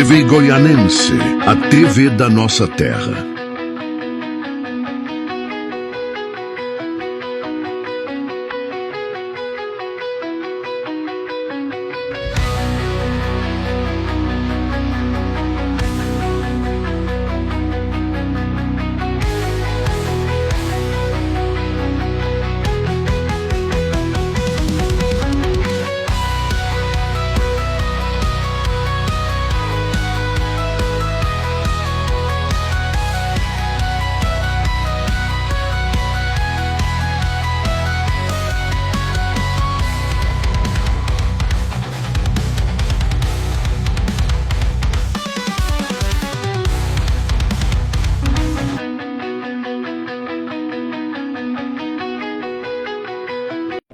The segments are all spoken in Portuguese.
TV Goianense, a TV da nossa terra.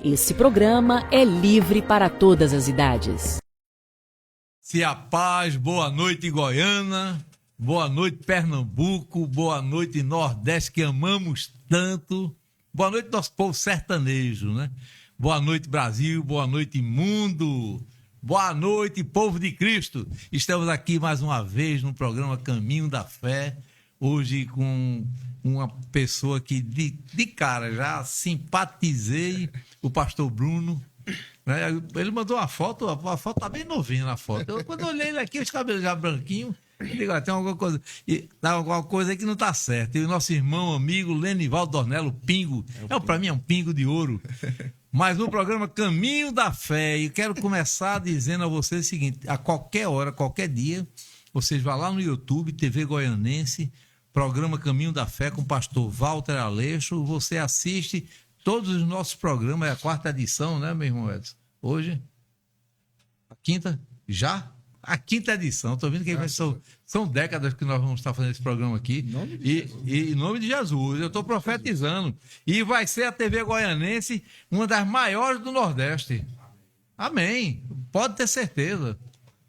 Esse programa é livre para todas as idades. Se a paz, boa noite Goiânia, boa noite Pernambuco, boa noite Nordeste que amamos tanto, boa noite nosso povo sertanejo, né? Boa noite Brasil, boa noite mundo, boa noite povo de Cristo. Estamos aqui mais uma vez no programa Caminho da Fé, hoje com uma pessoa que de cara já simpatizei, o pastor Bruno, né? Ele mandou uma foto, a foto tá bem novinha na foto. Quando eu olhei ele aqui, os cabelos já branquinhos, eu digo, tem alguma coisa, tá alguma coisa aí que não tá certa. E o nosso irmão, amigo, Lenivaldo Dornello, Pingo, para mim é um pingo de ouro. Mas no programa Caminho da Fé, e quero começar dizendo a vocês o seguinte, a qualquer hora, qualquer dia, vocês vão lá no YouTube, TV Goianense, programa Caminho da Fé com o pastor Walter Aleixo, você assiste todos os nossos programas, é a 4ª edição, né, meu irmão Edson? Hoje, a 5ª, já? A 5ª edição, estou vendo que são décadas que nós vamos estar fazendo esse programa aqui. Em nome de Jesus, eu estou profetizando. E vai ser a TV Goianense uma das maiores do Nordeste. Amém. Pode ter certeza.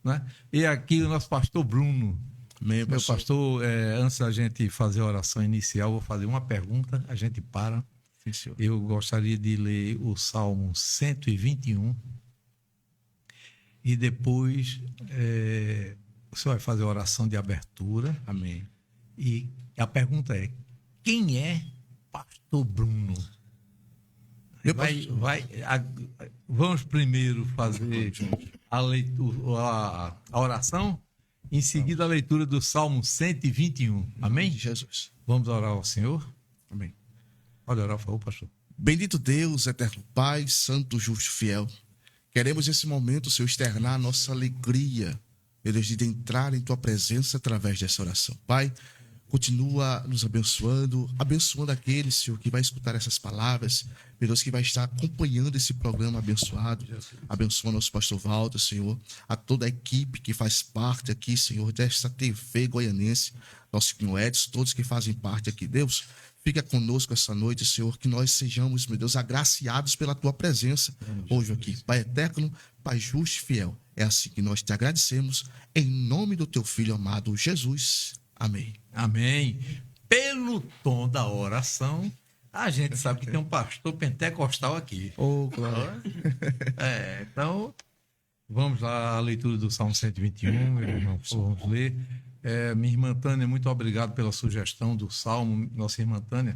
Né? E aqui o nosso pastor Bruno. Meu pastor, antes da gente fazer a oração inicial, vou fazer uma pergunta, a gente para. Sim, eu gostaria de ler o Salmo 121 e depois o senhor vai fazer a oração de abertura. Amém. E a pergunta é, quem é pastor Bruno? Vamos primeiro fazer a leitura, a oração? Em seguida, a leitura do Salmo 121. Amém? Jesus. Vamos orar ao Senhor? Amém. Pode orar, por favor, pastor. Bendito Deus, eterno Pai, santo, justo, fiel. Queremos nesse momento, Senhor, externar a nossa alegria, meu Deus, de entrar em Tua presença através dessa oração. Pai, continua nos abençoando aquele, Senhor, que vai escutar essas palavras, meu Deus, que vai estar acompanhando esse programa abençoado. Abençoa nosso pastor Walter, Senhor, a toda a equipe que faz parte aqui, Senhor, desta TV Goianense, nosso irmão Edson, todos que fazem parte aqui. Deus, fica conosco essa noite, Senhor, que nós sejamos, meu Deus, agraciados pela Tua presença hoje aqui. Pai eterno, Pai justo e fiel, é assim que nós te agradecemos, em nome do Teu Filho amado Jesus. Amém. Amém. Pelo tom da oração, a gente sabe que tem um pastor pentecostal aqui. Claro. Então, vamos lá à leitura do Salmo 121, meu irmão, vamos ler. Minha irmã Tânia, muito obrigado pela sugestão do Salmo. Nossa irmã Tânia,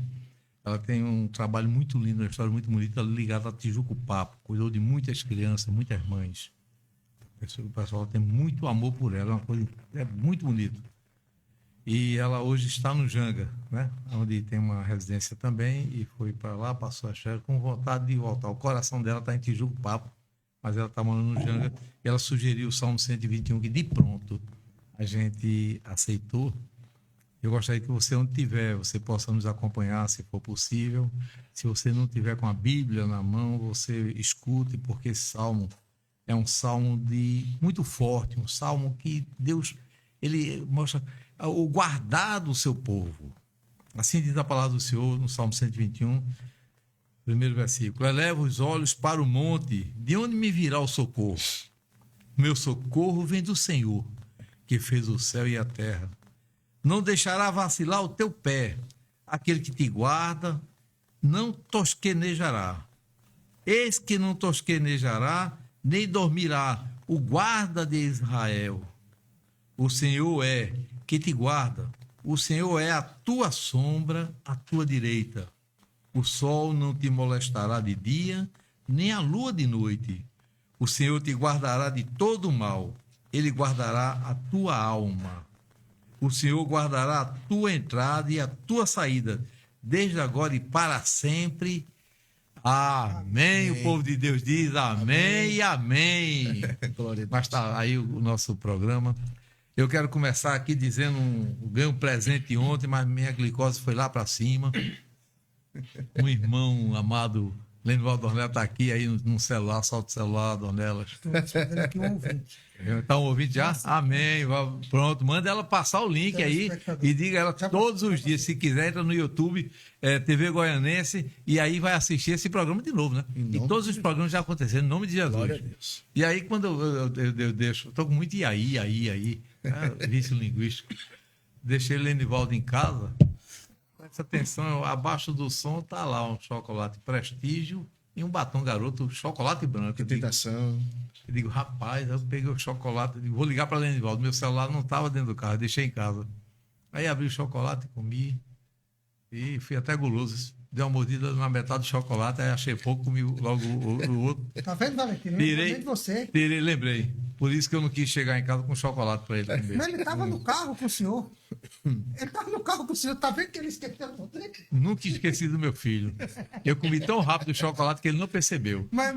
ela tem um trabalho muito lindo, uma história muito bonita, ligada a Tijuco Papo. Cuidou de muitas crianças, muitas mães. O pessoal tem muito amor por ela, é uma coisa muito bonita. E ela hoje está no Janga, né? Onde tem uma residência também, e foi para lá, passou a chegar com vontade de voltar. O coração dela está em Tijuco Papo, mas ela está morando no Janga, e ela sugeriu o Salmo 121, que de pronto a gente aceitou. Eu gostaria que você, onde tiver, você possa nos acompanhar, se for possível. Se você não tiver com a Bíblia na mão, você escute, porque esse salmo é um salmo muito forte, um salmo que Deus, ele mostra o guardar do seu povo. Assim diz a palavra do Senhor no Salmo 121, primeiro versículo. Eleva os olhos para o monte, de onde me virá o socorro? Meu socorro vem do Senhor, que fez o céu e a terra. Não deixará vacilar o teu pé. Aquele que te guarda não tosquenejará. Eis que não tosquenejará, nem dormirá o guarda de Israel. O Senhor é que te guarda. O Senhor é a tua sombra, à tua direita. O sol não te molestará de dia, nem a lua de noite. O Senhor te guardará de todo o mal. Ele guardará a tua alma. O Senhor guardará a tua entrada e a tua saída, desde agora e para sempre. Amém. O povo de Deus diz amém e amém. Mas está aí o nosso programa. Eu quero começar aqui dizendo, ganhei um presente ontem, mas minha glicose foi lá para cima. Um irmão amado, Lenivaldo Dornelas, está aqui aí no celular, solta o celular, Dornelas. Estou recebendo aqui um ouvinte. Está um ouvinte já? Amém. Pronto, manda ela passar o link aí e diga ela todos os dias, se quiser, entra no YouTube, TV Goianense, e aí vai assistir esse programa de novo, né? E todos os programas já aconteceram, em nome de Jesus. Glória a Deus. E aí, quando eu deixo, estou com muito aí, vício linguístico, deixei o Lenivaldo em casa, presta atenção, abaixo do som tá lá um chocolate Prestígio e um batom garoto, chocolate branco. Que tentação. Eu digo, rapaz, eu peguei o chocolate, eu digo, vou ligar para o Lenivaldo, meu celular não estava dentro do carro, eu deixei em casa. Aí abri o chocolate, comi e fui até guloso. Dei uma mordida na metade do chocolate, aí achei pouco, comi logo o outro. Tá vendo, Valentim? Tirei De você. Lembrei. Por isso que eu não quis chegar em casa com chocolate para ele também. Mas ele estava no carro com o senhor. Ele estava no carro com o senhor. Tá vendo que ele esqueceu? Nunca esqueci do meu filho. Eu comi tão rápido o chocolate que ele não percebeu. Mas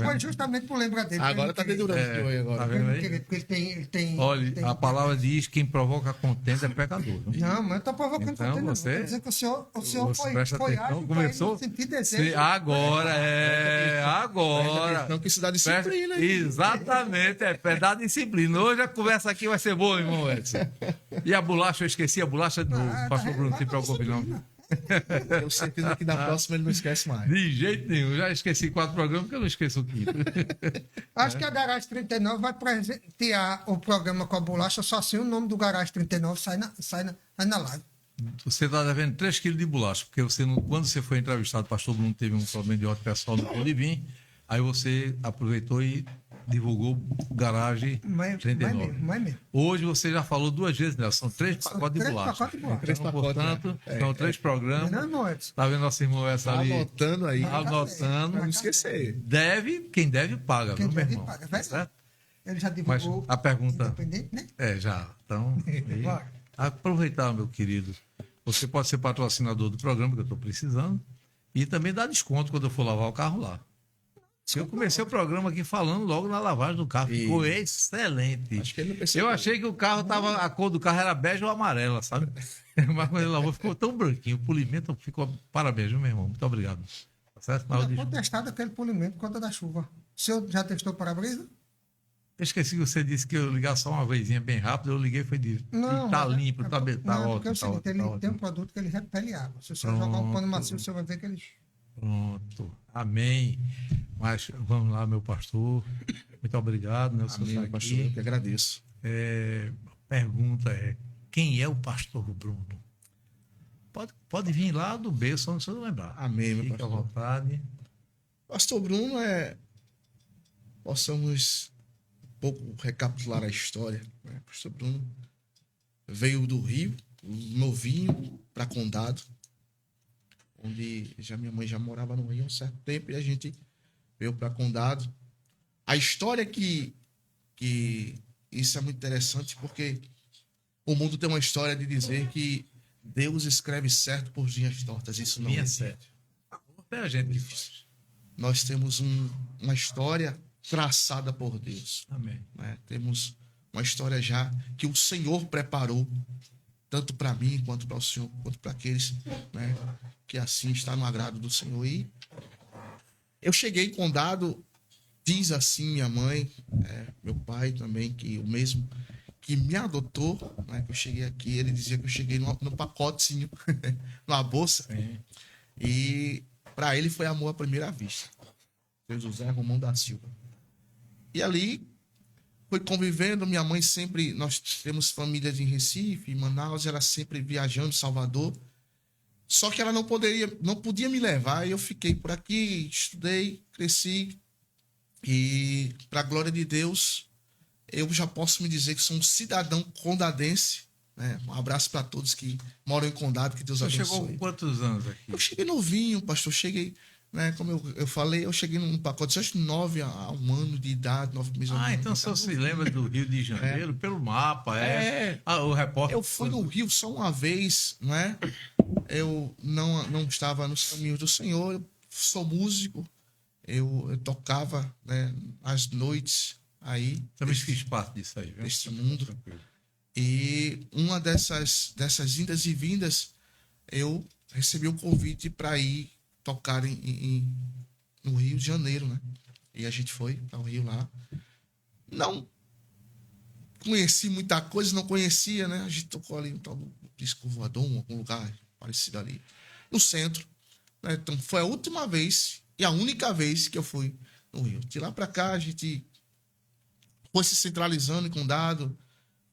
foi justamente por lembrar dele. Agora tá dedurando agora. Tá vendo aí? Porque ele tem... Olha, a palavra diz que quem provoca contenda é pecador. Não, mas eu estou provocando Então, contenda, não. você- Tô dizendo que o senhor Você presta foi atenção, ágil começou? para sentir desejo. Agora. Não, que isso dá disciplina. Presta- Exatamente, dar disciplina. Hoje a conversa aqui vai ser boa, irmão Edson. E a bolacha, eu esqueci a bolacha de novo. Pastor Bruno, não se preocupe não. Eu certeza que na próxima ele não esquece mais. De jeito nenhum. Já esqueci 4 programas, porque eu não esqueço o quinto. Acho que a Garagem 39 vai presentear o programa com a bolacha, só assim o nome do Garagem 39 sai na live. Você está devendo 3 quilos de bolacha, porque você não, quando você foi entrevistado, o pastor Bruno teve um problema de ordem pessoal no Polivim, aí você aproveitou e divulgou o Garagem 39. Mas mesmo. Hoje você já falou 2 vezes, né? São 3 pacotes de 3 bolacha. pacotes de bolacha. Três Então, pacotes, portanto, né? são 3 programas. Não, irmão Edson. Tá vendo nosso irmão essa Tá ali? anotando aí. Anotando. Pra não esquecer. Quem deve, paga, Quem viu, meu deve, irmão? paga. Vai, Certo? Ele já Mas divulgou. a pergunta... Independente, né? Já. Então, aí, Vai. aproveitar, meu querido. Você pode ser patrocinador do programa que eu estou precisando e também dar desconto quando eu for lavar o carro lá. Eu comecei o programa aqui falando logo na lavagem do carro. Ficou excelente. Acho que ele não percebeu. Eu achei que o carro tava, a cor do carro era bege ou amarela, sabe? Mas quando ele lavou, ficou tão branquinho. O polimento ficou. Parabéns, viu, meu irmão? Muito obrigado. Tá certo? Mas eu Já disse- foi testado aquele polimento por conta da chuva. O senhor já testou o para-brisa? Eu esqueci que você disse que eu ligar só uma vezinha bem rápido. Eu liguei e foi de. Não. Tá limpo, tá não, ótimo. porque é o Tá seguinte, ótimo, ele tá tem um ótimo. produto que ele repele água. Se você jogar um pano macio, você vai ver que ele... Pronto. Amém. Mas vamos lá, meu pastor. Muito obrigado, né? O senhor Amém, tá pastor. Eu aqui. que agradeço. A pergunta é: quem é o pastor Bruno? Pode vir lá do berço, onde você não lembrar. Amém, meu Fique à pastor. vontade. Pastor Bruno, possamos um pouco recapitular a história. Né? Pastor Bruno veio do Rio, novinho, para Condado, onde minha mãe já morava no Rio há um certo tempo e a gente veio para Condado. A história que isso é muito interessante porque o mundo tem uma história de dizer que Deus escreve certo por linhas tortas. Isso não Minha é sete. É a gente que faz. Nós temos uma história traçada por Deus. Amém. Né? Temos uma história já que o Senhor preparou, tanto para mim, quanto para o Senhor, quanto para aqueles, né, que assim está no agrado do Senhor. E eu cheguei em Condado, diz assim minha mãe, meu pai também, que o mesmo que me adotou, né, que eu cheguei aqui, ele dizia que eu cheguei no pacotezinho, numa bolsa. Sim. E para ele foi amor à primeira vista. Seu José Romão da Silva. E ali foi convivendo, minha mãe sempre, nós temos famílias em Recife, em Manaus, ela sempre viajando, Salvador. Só que ela não podia me levar, e eu fiquei por aqui, estudei, cresci. E para a glória de Deus, eu já posso me dizer que sou um cidadão condadense, né? Um abraço para todos que moram em Condado, que Deus Você abençoe. chegou com quantos anos aqui? Eu cheguei novinho, pastor. Cheguei, né? Como eu falei, eu cheguei num pacote de 9 a 1 ano de idade, 9 meses. Então o senhor se lembra do Rio de Janeiro pelo mapa, o repórter. Eu fui no Rio só uma vez, né? Eu não estava nos caminhos do Senhor. Eu sou músico. Eu tocava, né, às noites aí. Também fiz parte disso aí, viu? Desse mundo. Tranquilo. E uma dessas indas e vindas, eu recebi o convite para ir tocar no Rio de Janeiro, né? E a gente foi para o Rio lá. Não conheci muita coisa, não conhecia, né? A gente tocou ali no tal do Disco Voador, algum lugar parecido ali, no centro, né? Então foi a última vez e a única vez que eu fui no Rio. De lá para cá a gente foi se centralizando em Condado,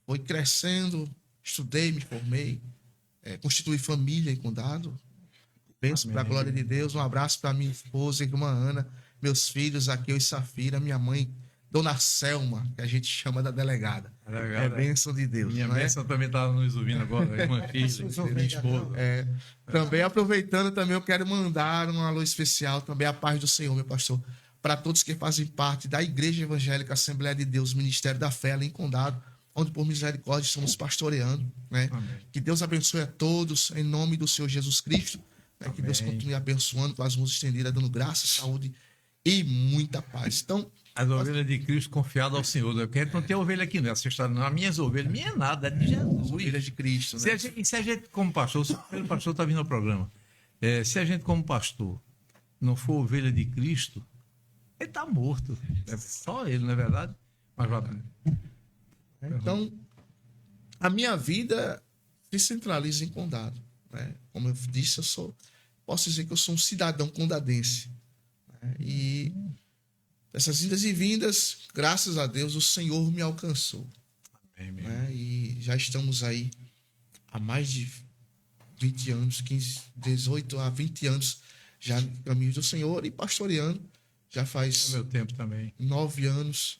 foi crescendo, estudei, me formei, constituí família em Condado. Penso para a glória de Deus. Um abraço para minha esposa, irmã Ana, meus filhos, Aqueu e Safira, minha mãe, Dona Selma, que a gente chama da delegada. É bênção de Deus. Minha né? bênção também está nos ouvindo agora, irmã filha, minha esposa. Também aproveitando, também eu quero mandar um alô especial, também a paz do Senhor, meu pastor, para todos que fazem parte da Igreja Evangélica Assembleia de Deus, Ministério da Fé, ali em Condado, onde por misericórdia estamos pastoreando, né? Que Deus abençoe a todos, em nome do Senhor Jesus Cristo, né? Que Deus continue abençoando com as mãos estendidas, dando graça, saúde e muita paz. Então, as ovelhas de Cristo confiadas ao Senhor, né? Porque a gente não tem ovelha aqui, né? Essa história não, as minhas ovelhas, minha é nada, é de Jesus. ovelhas de Cristo, né? Se a gente, como pastor, o pastor está vindo ao programa, se a gente, como pastor, não for ovelha de Cristo, ele está morto. É só ele, não é verdade? Mas então, a minha vida se centraliza em Condado, né? Como eu disse, posso dizer que eu sou um cidadão condadense, né? E essas idas e vindas, graças a Deus, o Senhor me alcançou. Amém, né? E já estamos aí há mais de 20 anos, 18 a 20 anos já no caminho do Senhor e pastoreando. Já faz meu tempo também. 9 anos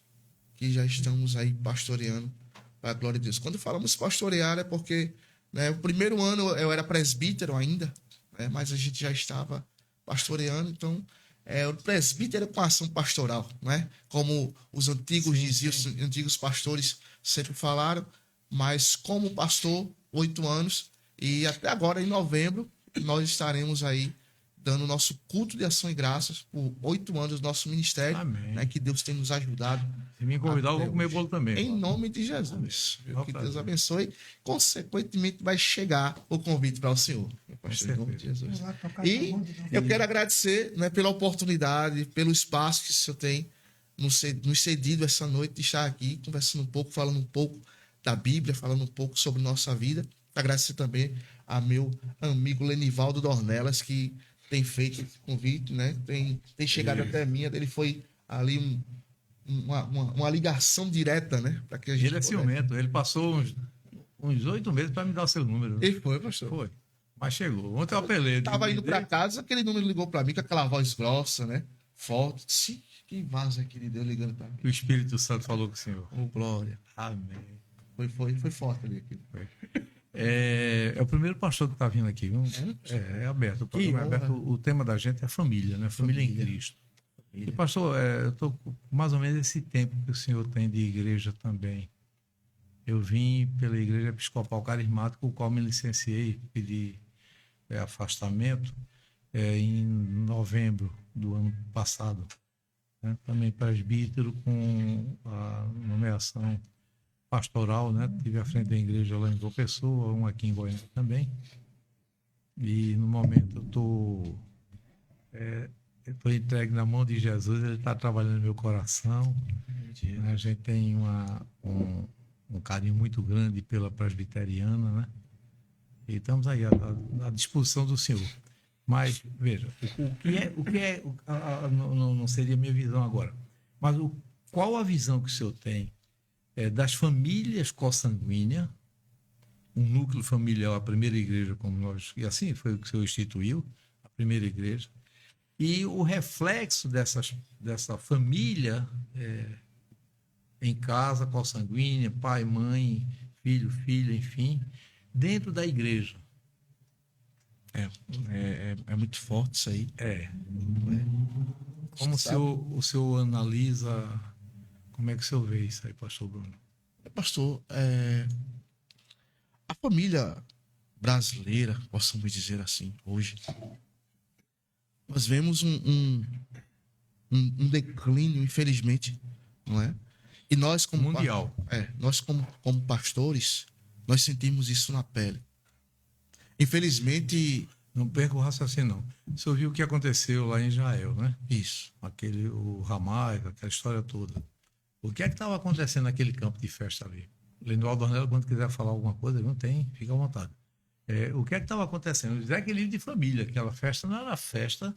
que já estamos aí pastoreando para a glória de Deus. Quando falamos pastorear é porque, né, o primeiro ano eu era presbítero ainda, né, mas a gente já estava pastoreando, então o presbítero com ação pastoral, né? Como os antigos diziam, os antigos pastores sempre falaram, mas como pastor, 8 anos, e até agora, em novembro, nós estaremos aí dando nosso culto de ação e graças por 8 anos do nosso ministério, né, que Deus tem nos ajudado. Se me convidar, eu vou comer bolo também. Em nome de Jesus. Que Deus abençoe. Consequentemente, vai chegar o convite para o Senhor. Em nome de Jesus. E eu quero agradecer, né, pela oportunidade, pelo espaço que o Senhor tem nos cedido essa noite de estar aqui, conversando um pouco, falando um pouco da Bíblia, falando um pouco sobre nossa vida. Agradecer também a meu amigo Lenivaldo Dornelas, que tem feito esse convite, né? Tem chegado até mim. Ele foi ali uma ligação direta, né? Para que a gente ele é ciumento. Ele passou uns 8 meses para me dar o seu número. Ele foi, pastor? Foi. Mas chegou. Ontem eu apelei. Estava indo para casa, aquele número ligou para mim com aquela voz grossa, né? Forte. Sim, que vaso aquele Deus ligando para mim. O Espírito Santo falou com o Senhor. Oh, glória. Amém. Foi forte ali aquilo. É o primeiro pastor que está vindo aqui, viu? É aberto. O programa é aberto. O tema da gente é família, né? Família em Cristo. E, pastor, eu estou com mais ou menos esse tempo que o senhor tem de igreja também. Eu vim pela Igreja Episcopal Carismática, o qual me licenciei, pedi afastamento em novembro do ano passado. Né? Também presbítero com a nomeação pastoral, né? Tive à frente da igreja lá em João Pessoa, um aqui em Goiânia também. E no momento eu estou entregue na mão de Jesus, ele está trabalhando no meu coração. A gente tem um carinho muito grande pela presbiteriana, né? E estamos aí à disposição do Senhor. Mas, veja, não seria minha visão agora, mas qual a visão que o senhor tem das famílias consanguíneas, um núcleo familiar, a primeira igreja, como nós, e assim foi o que o senhor instituiu, a primeira igreja, e o reflexo dessa família em casa, consanguínea, pai, mãe, filho, filha, enfim, dentro da igreja. É muito forte isso aí. Como Sabe? o senhor analisa, como é que o senhor vê isso aí, pastor Bruno? Pastor, a família brasileira, possamos dizer assim, hoje, nós vemos um declínio, infelizmente, não é? E nós como Mundial. nós como pastores, nós sentimos isso na pele. Infelizmente, Não perca o raciocínio, não. O senhor viu o que aconteceu lá em Israel, né? isso. O Hamas, aquela história toda. O que é que estava acontecendo naquele campo de festa ali? Lindoaldo Ornella, quando quiser falar alguma coisa, não tem, fica à vontade. O que é que estava acontecendo? O desequilíbrio de família. Aquela festa não era festa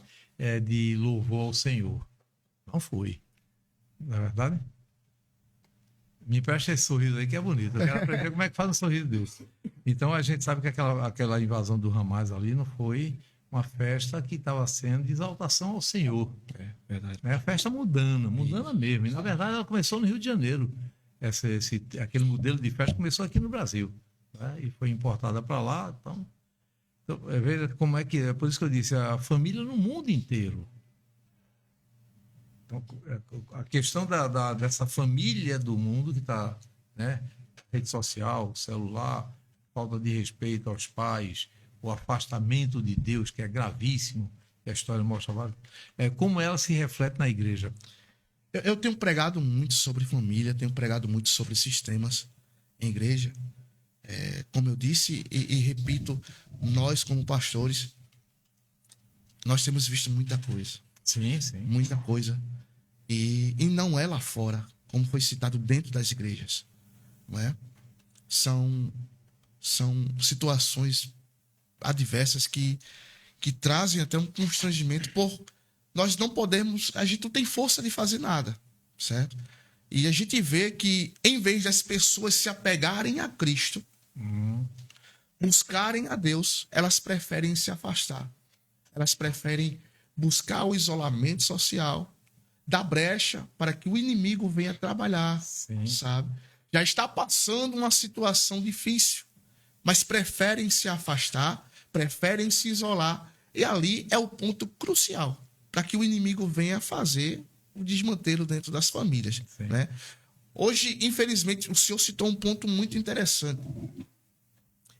de louvor ao Senhor. Não foi. Não é verdade? Me presta esse sorriso aí que é bonito. Eu quero aprender como é que faz um sorriso desse. Então a gente sabe que aquela invasão do Hamas ali não foi uma festa que estava sendo de exaltação ao Senhor. Verdade. É a festa mundana mesmo. E na verdade ela começou no Rio de Janeiro. Aquele modelo de festa começou aqui no Brasil, né? E foi importada para lá. Então, veja como é que é. Por isso que eu disse, a família no mundo inteiro. Então, a questão dessa família do mundo que está, né? Rede social, celular, falta de respeito aos pais, o afastamento de Deus, que é gravíssimo, que a história mostra, como ela se reflete na igreja. Eu tenho pregado muito sobre família, tenho pregado muito sobre sistemas em igreja. Como eu disse e repito, nós como pastores, nós temos visto muita coisa. Sim, sim. Muita coisa. E não é lá fora, como foi citado dentro das igrejas. Não é? São situações adversas que trazem até um constrangimento nós não podemos, a gente não tem força de fazer nada, certo? E a gente vê que em vez das pessoas se apegarem a Cristo, buscarem a Deus, elas preferem se afastar. Elas preferem buscar o isolamento social, dar brecha para que o inimigo venha trabalhar, Sim. sabe? Já está passando uma situação difícil, mas preferem se afastar, preferem se isolar, e ali é o ponto crucial para que o inimigo venha fazer o desmantelo dentro das famílias, né? Hoje, infelizmente, o senhor citou um ponto muito interessante.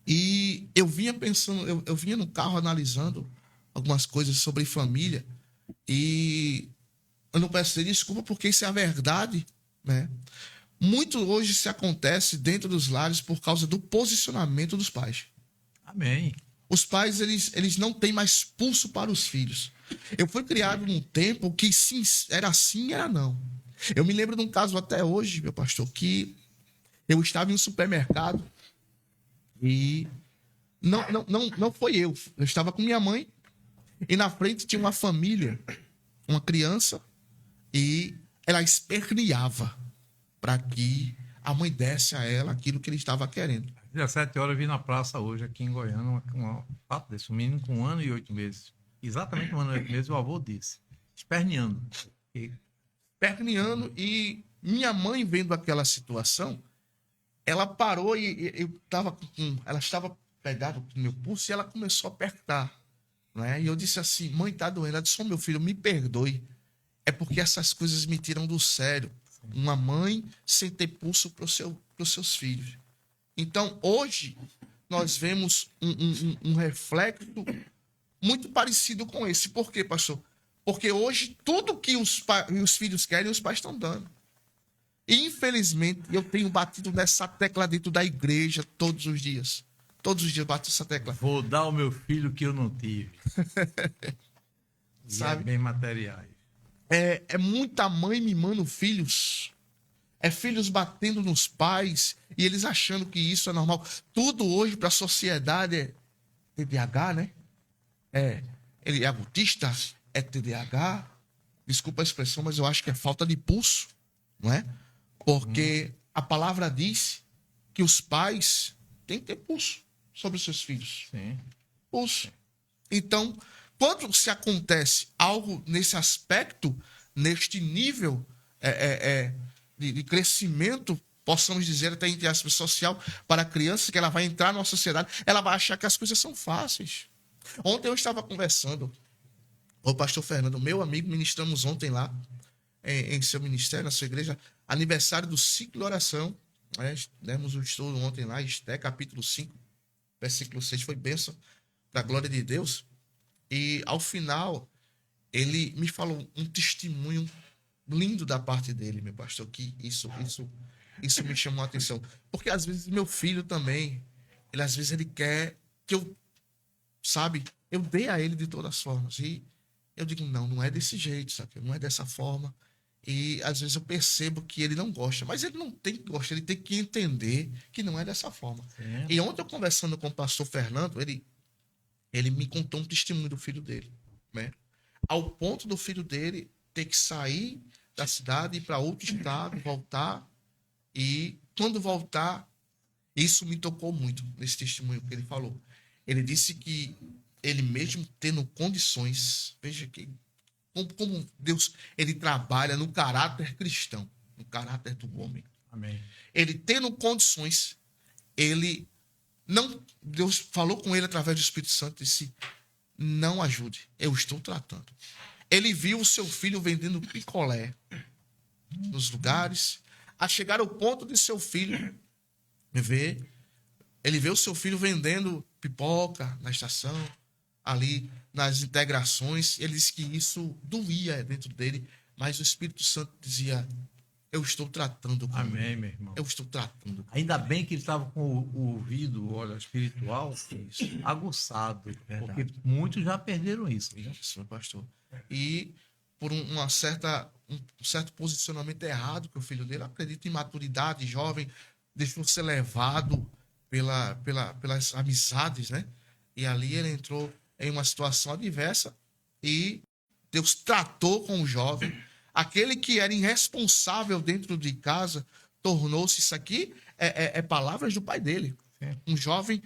E eu vinha pensando, eu vinha no carro analisando algumas coisas sobre família, e eu não peço desculpa porque isso é a verdade, né? Muito hoje se acontece dentro dos lares por causa do posicionamento dos pais. Amém. Os pais, eles não têm mais pulso para os filhos. Eu fui criado num tempo que sim, era sim, era não. Eu me lembro de um caso até hoje, meu pastor, que eu estava em um supermercado e não foi eu. Eu estava com minha mãe e na frente tinha uma família, uma criança, e ela esperneava para que a mãe desse a ela aquilo que ele estava querendo. 17 horas eu vi na praça hoje, aqui em Goiânia, um fato desse, um menino com 1 ano e 8 meses. Exatamente 1 ano e 8 meses, o avô disse. Esperneando. Esperneando, e minha mãe vendo aquela situação, ela parou e ela estava pegada com o meu pulso e ela começou a apertar, né? E eu disse assim, mãe, tá doendo. Ela disse, meu filho, me perdoe. É porque essas coisas me tiram do sério. Uma mãe sem ter pulso para os seus filhos. Então, hoje, nós vemos um reflexo muito parecido com esse. Por quê, pastor? Porque hoje, tudo que os filhos querem, os pais estão dando. E, infelizmente, eu tenho batido nessa tecla dentro da igreja todos os dias. Todos os dias eu bato essa tecla. Vou dar ao meu filho que eu não tive. Sabe? Bem materiais. É muita mãe mimando filhos. É filhos batendo nos pais e eles achando que isso é normal. Tudo hoje para a sociedade é TDAH, né? Ele é autista, é TDAH. Desculpa a expressão, mas eu acho que é falta de pulso, não é? Porque a palavra diz que os pais têm que ter pulso sobre os seus filhos. Sim. Pulso. Então, quando se acontece algo nesse aspecto, neste nível, de crescimento, possamos dizer até entre aspas, social, para a criança, que ela vai entrar na sociedade, ela vai achar que as coisas são fáceis. Ontem eu estava conversando com o pastor Fernando, meu amigo, ministramos ontem lá, em seu ministério, na sua igreja, aniversário do ciclo de oração. Demos um estudo ontem lá, Esté, capítulo 5, versículo 6, foi bênção da glória de Deus. E ao final, ele me falou um testemunho lindo da parte dele, meu pastor, que isso me chamou a atenção. Porque às vezes meu filho também, às vezes ele quer que eu, sabe, eu dê a ele de todas as formas. E eu digo, não é desse jeito, sabe? Não é dessa forma. E às vezes eu percebo que ele não gosta, mas ele não tem que gostar, ele tem que entender que não é dessa forma. Sim. E ontem eu conversando com o pastor Fernando, ele me contou um testemunho do filho dele, né? Ao ponto do filho dele ter que sair da cidade, ir para outro estado, voltar. E quando voltar, isso me tocou muito nesse testemunho que ele falou. Ele disse que ele mesmo tendo condições, veja que como Deus, ele trabalha no caráter cristão, no caráter do homem. Amém. Ele tendo condições, Deus falou com ele através do Espírito Santo e disse, não ajude, eu estou tratando. Ele viu o seu filho vendendo picolé nos lugares, a chegar ao ponto de seu filho ele vê o seu filho vendendo pipoca na estação, ali nas integrações. Ele disse que isso doía dentro dele, mas o Espírito Santo dizia, eu estou tratando com Amém, ele. meu irmão. Eu estou tratando. Ainda bem que ele estava com o ouvido, olha, espiritual, aguçado, porque muitos já perderam isso. Isso, meu pastor. E por um certo posicionamento errado que o filho dele, acredita em maturidade, jovem, deixou ser levado pelas amizades, né? E ali ele entrou em uma situação adversa e Deus tratou com o jovem. Aquele que era irresponsável dentro de casa tornou-se, isso aqui é palavras do pai dele. Um jovem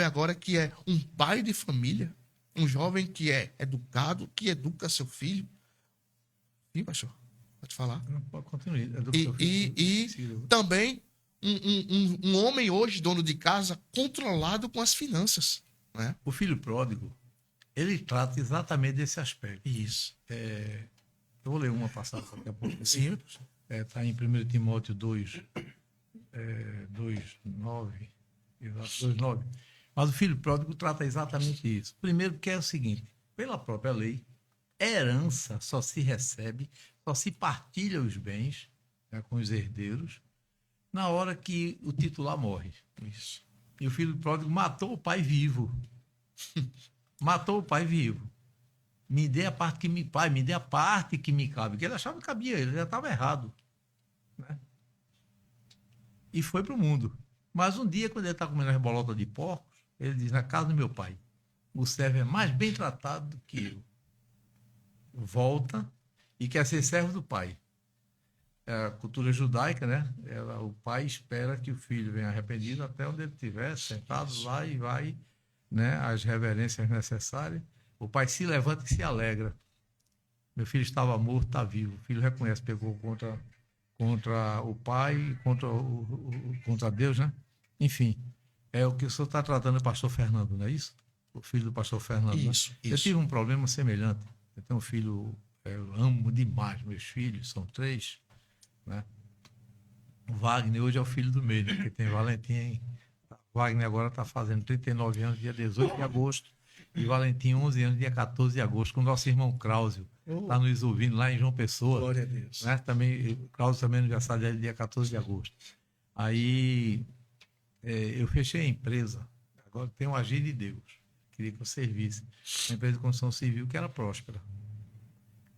agora que é um pai de família, um jovem que é educado, que educa seu filho. Sim, pastor, pode falar. Continue. E também um homem hoje, dono de casa, controlado com as finanças. Né? O filho pródigo, ele trata exatamente desse aspecto. Isso. Eu vou ler uma passagem daqui a pouco. Sim. Está em 1 Timóteo 2, 9. Mas o filho pródigo trata exatamente isso. Primeiro que é o seguinte, pela própria lei, herança só se recebe, só se partilha os bens, né, com os herdeiros, na hora que o titular morre. Isso. E o filho pródigo matou o pai vivo. Matou o pai vivo. Me dê a parte que me cabe. Porque ele achava que cabia, ele já estava errado. Né? E foi para o mundo. Mas um dia, quando ele está comendo as bolotas de porcos, ele diz, na casa do meu pai, o servo é mais bem tratado do que eu. Volta e quer ser servo do pai. É a cultura judaica, né? O pai espera que o filho venha arrependido até onde ele estiver, sentado lá, e vai, né, as reverências necessárias. O pai se levanta e se alegra. Meu filho estava morto, está vivo. O filho reconhece, pegou contra o pai, contra Deus, né? Enfim, é o que o senhor está tratando do pastor Fernando, não é isso? O filho do pastor Fernando. Isso, né? Eu tive um problema semelhante. Eu tenho um filho, eu amo demais meus filhos, são 3, né? O Wagner hoje é o filho do meio, né? Porque tem Valentim. O Wagner agora está fazendo 39 anos, dia 18 de agosto. E o Valentim, 11 anos, dia 14 de agosto, com o nosso irmão Krausio. Está nos ouvindo lá em João Pessoa. Glória a Deus. Né? Também, Krausio também é aniversário dele, dia 14 de agosto. Aí, eu fechei a empresa. Agora tem um agir de Deus. Queria que eu servisse. Uma empresa de construção civil que era próspera.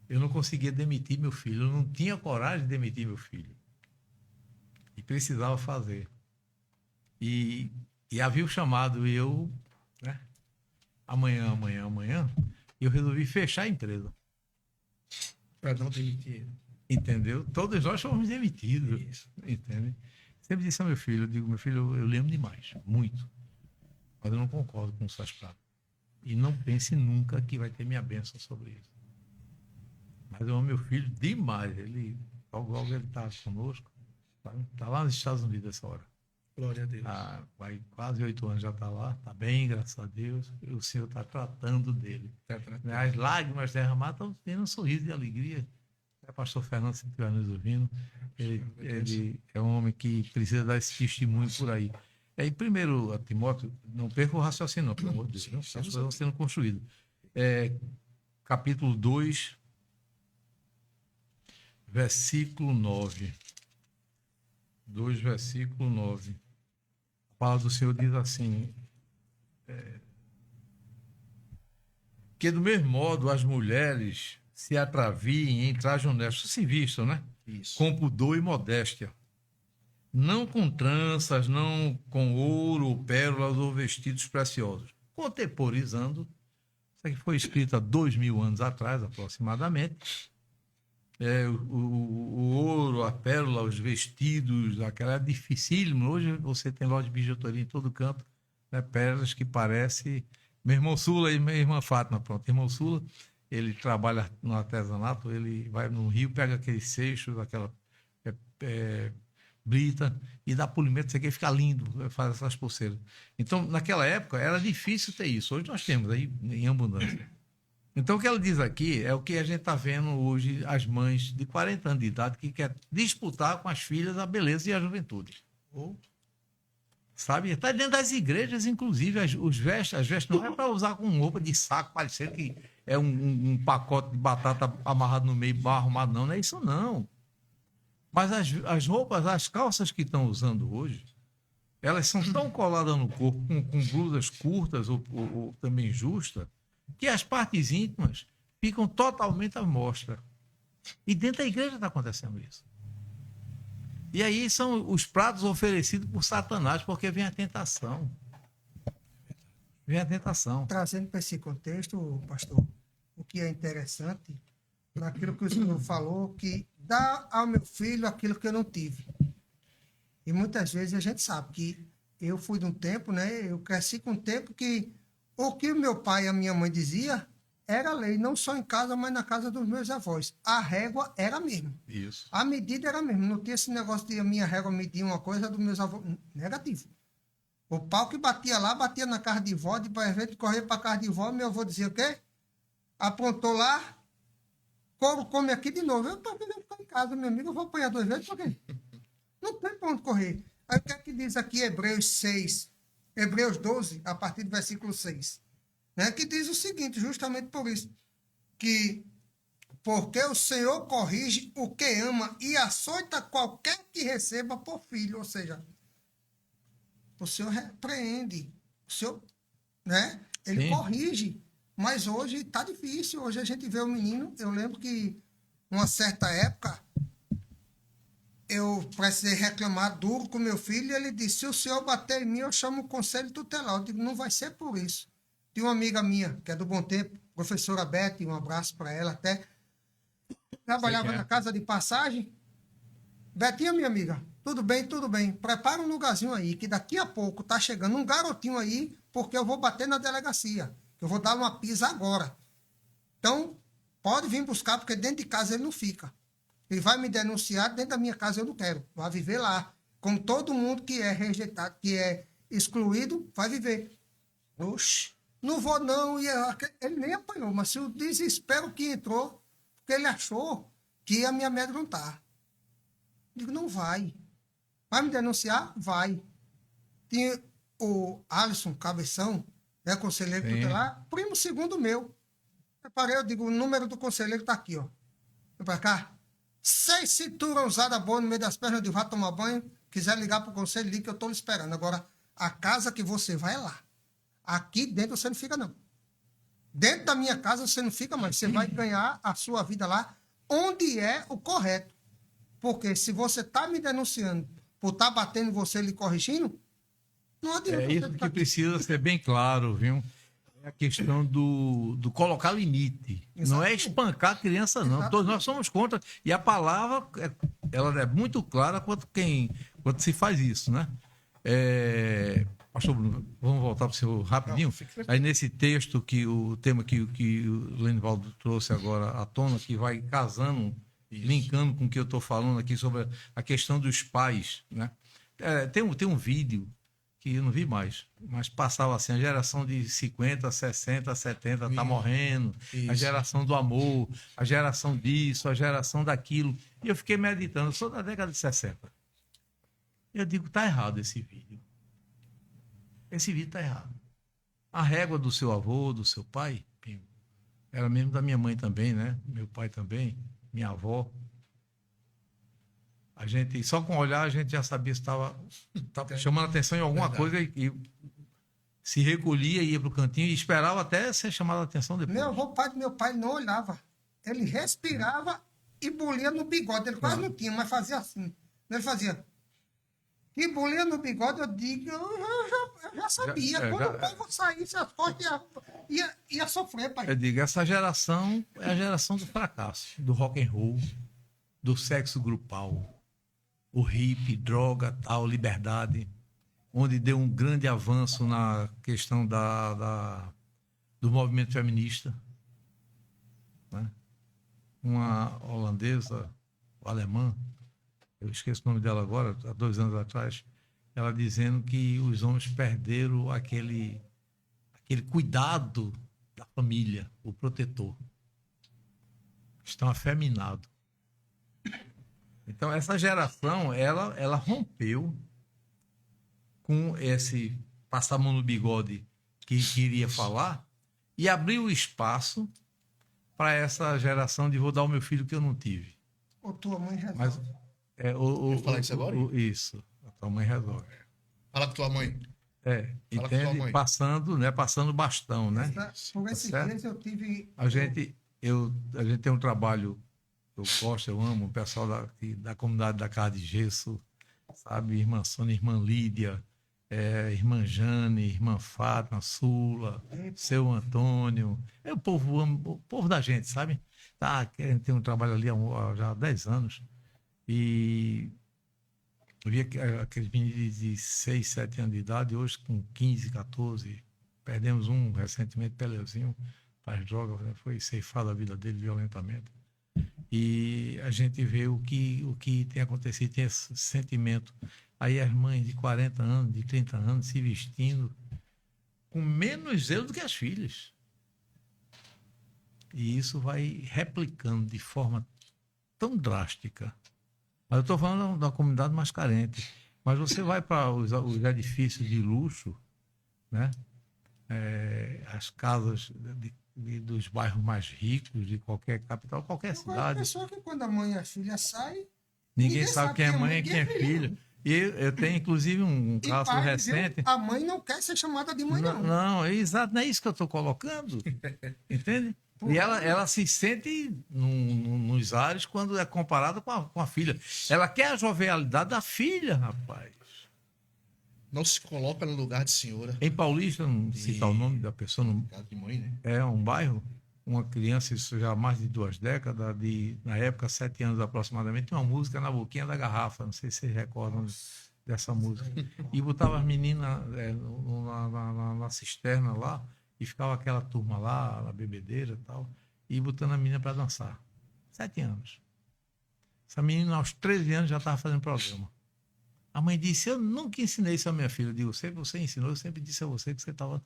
Eu não conseguia demitir meu filho. Eu não tinha coragem de demitir meu filho. E precisava fazer. E havia o chamado, e eu, né? Amanhã, eu resolvi fechar a empresa. Para não demitir. Entendeu? Todos nós fomos demitidos. Isso. Entende? Sempre disse ao meu filho, eu digo, meu filho, eu lembro demais, muito. Mas eu não concordo com suas práticas. E não pense nunca que vai ter minha bênção sobre isso. Mas eu amo meu filho demais. Ele, logo ele está conosco. Está lá nos Estados Unidos essa hora. Glória a Deus. Vai quase 8 anos já está lá, está bem, graças a Deus. E o Senhor está tratando dele. As lágrimas derramadas estão tendo um sorriso de alegria. Pastor Fernando, se estiver nos ouvindo, ele é um homem que precisa dar esse testemunho por aí. Em 1 Timóteo, não perca o raciocínio, pelo amor de Deus, não, as coisas vão sendo construídas. Capítulo 2, versículo 9. 2, versículo 9. A palavra do Senhor diz assim: que do mesmo modo as mulheres se atraviem em traje honesto, se vistam, né? Isso. Com pudor e modéstia. Não com tranças, não com ouro, pérolas ou vestidos preciosos. Contemporizando, isso aqui foi escrito há 2000 anos atrás, aproximadamente. O ouro, a pérola, os vestidos, aquela é dificílimo. Hoje você tem loja de bijuteria em todo canto, né? Pérolas que parece... Meu irmão Sula e minha irmã Fátima, pronto. Irmão Sula, ele trabalha no artesanato, ele vai no Rio, pega aqueles seixos, aquela brita e dá polimento, isso aqui fica lindo, faz essas pulseiras. Então, naquela época, era difícil ter isso. Hoje nós temos aí em abundância. Então, o que ela diz aqui é o que a gente está vendo hoje, as mães de 40 anos de idade que querem disputar com as filhas a beleza e a juventude. Sabe? Está dentro das igrejas, inclusive, as vestes não é para usar com roupa de saco, parecendo que é um pacote de batata amarrado no meio, arrumado, não é isso não. Mas as roupas, as calças que estão usando hoje, elas são tão coladas no corpo, com blusas curtas ou também justas, que as partes íntimas ficam totalmente à mostra. E dentro da igreja está acontecendo isso. E aí são os pratos oferecidos por Satanás, porque vem a tentação. Vem a tentação. Trazendo para esse contexto, pastor, o que é interessante, naquilo que o senhor falou, que dá ao meu filho aquilo que eu não tive. E muitas vezes a gente sabe que eu fui de um tempo, né? Eu cresci com um tempo que o que o meu pai e a minha mãe dizia era lei, não só em casa, mas na casa dos meus avós. A régua era a mesma. Isso. A medida era a mesma. Não tinha esse negócio de a minha régua medir uma coisa dos meus avós. Negativo. O pau que batia lá, batia na casa de vó, depois a gente corria para a casa de vó, meu avô dizia o quê? Apontou lá, couro come aqui de novo. Eu estou vivendo em casa, meu amigo, eu vou apanhar 2 vezes, por quê? Não tem para onde correr. Aí o que é que diz aqui Hebreus 6, Hebreus 12, a partir do versículo 6? Né, que diz o seguinte, justamente por isso, que porque o Senhor corrige o que ama e açoita qualquer que receba por filho, ou seja, o Senhor repreende, o Senhor, né, ele Sim. corrige, mas hoje está difícil, hoje a gente vê o menino, eu lembro que uma certa época eu precisei reclamar duro com meu filho e ele disse, se o senhor bater em mim, eu chamo o conselho tutelar. Eu digo, não vai ser por isso. Tem uma amiga minha, que é do Bom Tempo, professora Beth, um abraço para ela até. Trabalhava na casa de passagem. Betinha, minha amiga, tudo bem, tudo bem. Prepara um lugarzinho aí, que daqui a pouco tá chegando um garotinho aí, porque eu vou bater na delegacia. Eu vou dar uma pisa agora. Então, pode vir buscar, porque dentro de casa ele não fica. Ele vai me denunciar, dentro da minha casa eu não quero. Vai viver lá. Como todo mundo que é rejeitado, que é excluído, vai viver. Oxe. Não vou não, e ele nem apanhou, mas se o desespero que entrou, porque ele achou que ia me amedrontar. Digo, não vai. Vai me denunciar? Vai. Tinha o Alisson Cabeção, né, conselheiro tutelar, primo segundo meu. Eu digo, o número do conselheiro está aqui, ó. Vem para cá. 6 cinturas usadas boas no meio das pernas, de vai tomar banho, quiser ligar para o conselho, liga que eu estou esperando. Agora, a casa que você vai é lá. Aqui dentro você não fica, não. Dentro da minha casa você não fica mais. Você vai ganhar a sua vida lá, onde é o correto. Porque se você está me denunciando por estar batendo em você e lhe corrigindo, não adianta. É isso que precisa ser bem claro, viu? É a questão do colocar limite. Exatamente. Não é espancar a criança, não. Exatamente. Todos nós somos contra. E a palavra, ela é muito clara quando se faz isso, né? Pastor Bruno, vamos voltar para o senhor rapidinho. Aí nesse texto, o tema que o Lenivaldo trouxe agora à tona, que vai casando linkando com o que eu estou falando aqui sobre a questão dos pais, né? Tem um vídeo que eu não vi mais, mas passava assim, a geração de 50, 60, 70 tá morrendo, a geração do amor, a geração disso, a geração daquilo. E eu fiquei meditando, eu sou da década de 60. Eu digo, tá errado esse vídeo. Esse vídeo tá errado. A régua do seu avô, do seu pai, era mesmo da minha mãe também, né? Meu pai também, minha avó. A gente, só com olhar, a gente já sabia se estava chamando atenção em alguma coisa e se recolhia, ia para o cantinho e esperava até ser chamado a atenção depois. Meu avô, pai do meu pai, não olhava. Ele respirava e bolia no bigode. Ele quase não tinha, mas fazia assim. Ele fazia. E bolia no bigode, eu digo, eu já sabia. Quando o povo saísse, as costas ia sofrer, pai. Eu digo, essa geração é a geração do fracasso, do rock and roll, do sexo grupal. O hippie, droga, tal, liberdade, onde deu um grande avanço na questão do movimento feminista. Né? Uma holandesa, ou alemã, eu esqueço o nome dela agora, há 2 anos atrás, ela dizendo que os homens perderam aquele cuidado da família, o protetor. Estão afeminados. Então, essa geração, ela rompeu com esse passar a mão no bigode que queria falar e abriu o espaço para essa geração de vou dar ao meu filho que eu não tive. Ou tua mãe resolve. Mas, Quer falar isso agora? Isso, a tua mãe resolve. Fala com tua mãe. Entende? Fala com tua mãe. Passando bastão, né? Por esses certo? dias eu tive... A gente tem um trabalho... Eu gosto, eu amo o pessoal da comunidade da Casa de Gesso, sabe? Irmã Sônia, irmã Lídia, irmã Jane, irmã Fátima, Sula, seu Antônio. O povo da gente, sabe? A gente tem um trabalho ali já há 10 anos. E eu vi aqueles meninos de 6, 7 anos de idade, hoje com 15, 14. Perdemos um recentemente, Peleuzinho, faz droga, foi ceifado a vida dele violentamente. E a gente vê o que tem acontecido, tem esse sentimento. Aí as mães de 40 anos, de 30 anos, se vestindo com menos zelo do que as filhas. E isso vai replicando de forma tão drástica. Mas eu estou falando da comunidade mais carente. Mas você vai para os edifícios de luxo, né? As casas dos bairros mais ricos de qualquer capital, qualquer cidade. A pessoa que quando a mãe e a filha saem, ninguém sabe quem é mãe e quem é filho. E eu tenho, inclusive, um caso pai, recente. Viu? A mãe não quer ser chamada de mãe, não. Não, é exato, não é isso que eu estou colocando. Entende? E ela se sente nos ares quando é comparada com a filha. Ela quer a jovialidade da filha, rapaz. Não se coloca no lugar de senhora. Em Paulista, não citar o nome da pessoa, não, Casa de mãe, né? é um bairro, uma criança, isso já há mais de 2 décadas, na época, 7 anos aproximadamente, tinha uma música na boquinha da garrafa, não sei se vocês recordam dessa música. E botava as meninas na cisterna lá, e ficava aquela turma lá, na bebedeira e tal, e botando a menina para dançar. 7 anos. Essa menina, aos 13 anos, já estava fazendo programa. A mãe disse, eu nunca ensinei isso à minha filha. Eu digo, sempre você ensinou, eu sempre disse a você que você estava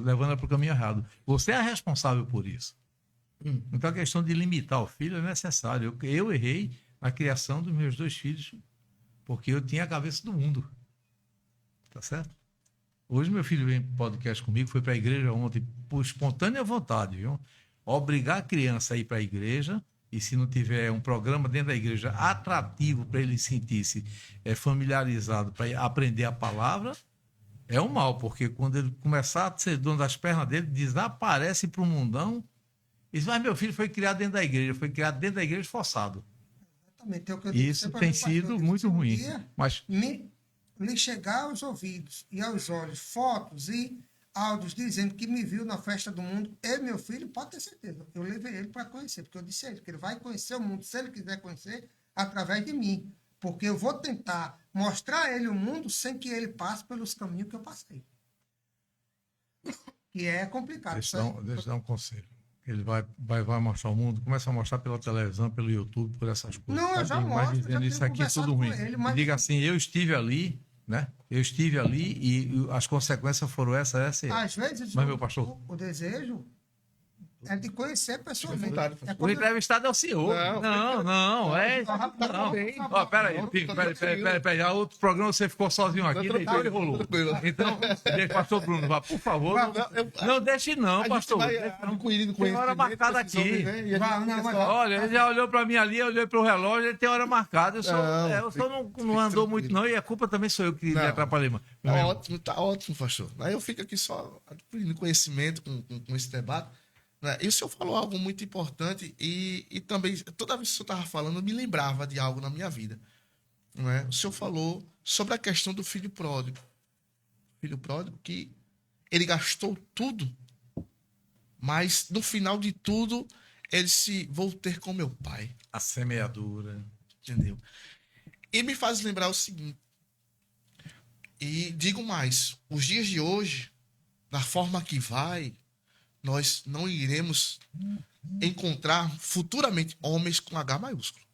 levando ela para o caminho errado. Você é responsável por isso. Então a questão de limitar o filho é necessário. Eu errei na criação dos meus 2 filhos, porque eu tinha a cabeça do mundo. Tá certo? Hoje meu filho vem para o podcast comigo, foi para a igreja ontem, por espontânea vontade, viu? Obrigar a criança a ir para a igreja, e se não tiver um programa dentro da igreja atrativo para ele sentir-se familiarizado, para aprender a palavra, é um mal, porque quando ele começar a ser dono das pernas dele, desaparece para o mundão, e diz, mas meu filho foi criado dentro da igreja, foi criado dentro da igreja forçado. Exatamente. É o que eu Isso tem sido muito ruim. Mas lhe chegar aos ouvidos e aos olhos fotos e áudios dizendo que me viu na festa do mundo, e meu filho, pode ter certeza, eu levei ele para conhecer, porque eu disse a ele que ele vai conhecer o mundo, se ele quiser conhecer, através de mim, porque eu vou tentar mostrar a ele o mundo sem que ele passe pelos caminhos que eu passei. Que é complicado. Deixa eu dar um conselho. Ele vai mostrar o mundo, começa a mostrar pela televisão, pelo YouTube, por essas coisas. Não, eu já Mas mostro, dizendo já isso tenho aqui é tudo conversado ruim. com ele, mas- E diga assim, eu estive ali, né? Eu estive ali e as consequências foram essa e essa. Às vezes, Mas, meu pastor, o desejo é de conhecer pessoalmente. vontade, É o quando- entrevistado é o senhor. Não. Não. Ó, peraí. Já outro programa você ficou sozinho aqui, deitou e rolou. Tranquilo. Então, deixa o pastor Bruno, vá, por favor. Não deixe não, pastor. Tem hora marcada aqui. Olha, ele já olhou pra mim ali, eu olhei pro relógio, ele tem hora marcada. Eu só não andou muito, não, e a culpa também sou eu que me atrapalhei, mano. Tá ótimo, pastor. Aí eu fico aqui só adquirindo conhecimento com esse debate. Né? E o senhor falou algo muito importante e também, toda vez que o senhor estava falando, eu me lembrava de algo na minha vida. Né? O senhor falou sobre a questão do filho pródigo. Filho pródigo que ele gastou tudo, mas no final de tudo, ele se vou ter com meu pai. A semeadura. Entendeu? E me faz lembrar o seguinte, e digo mais, os dias de hoje, da forma que vai, nós não iremos encontrar futuramente homens com H maiúsculo.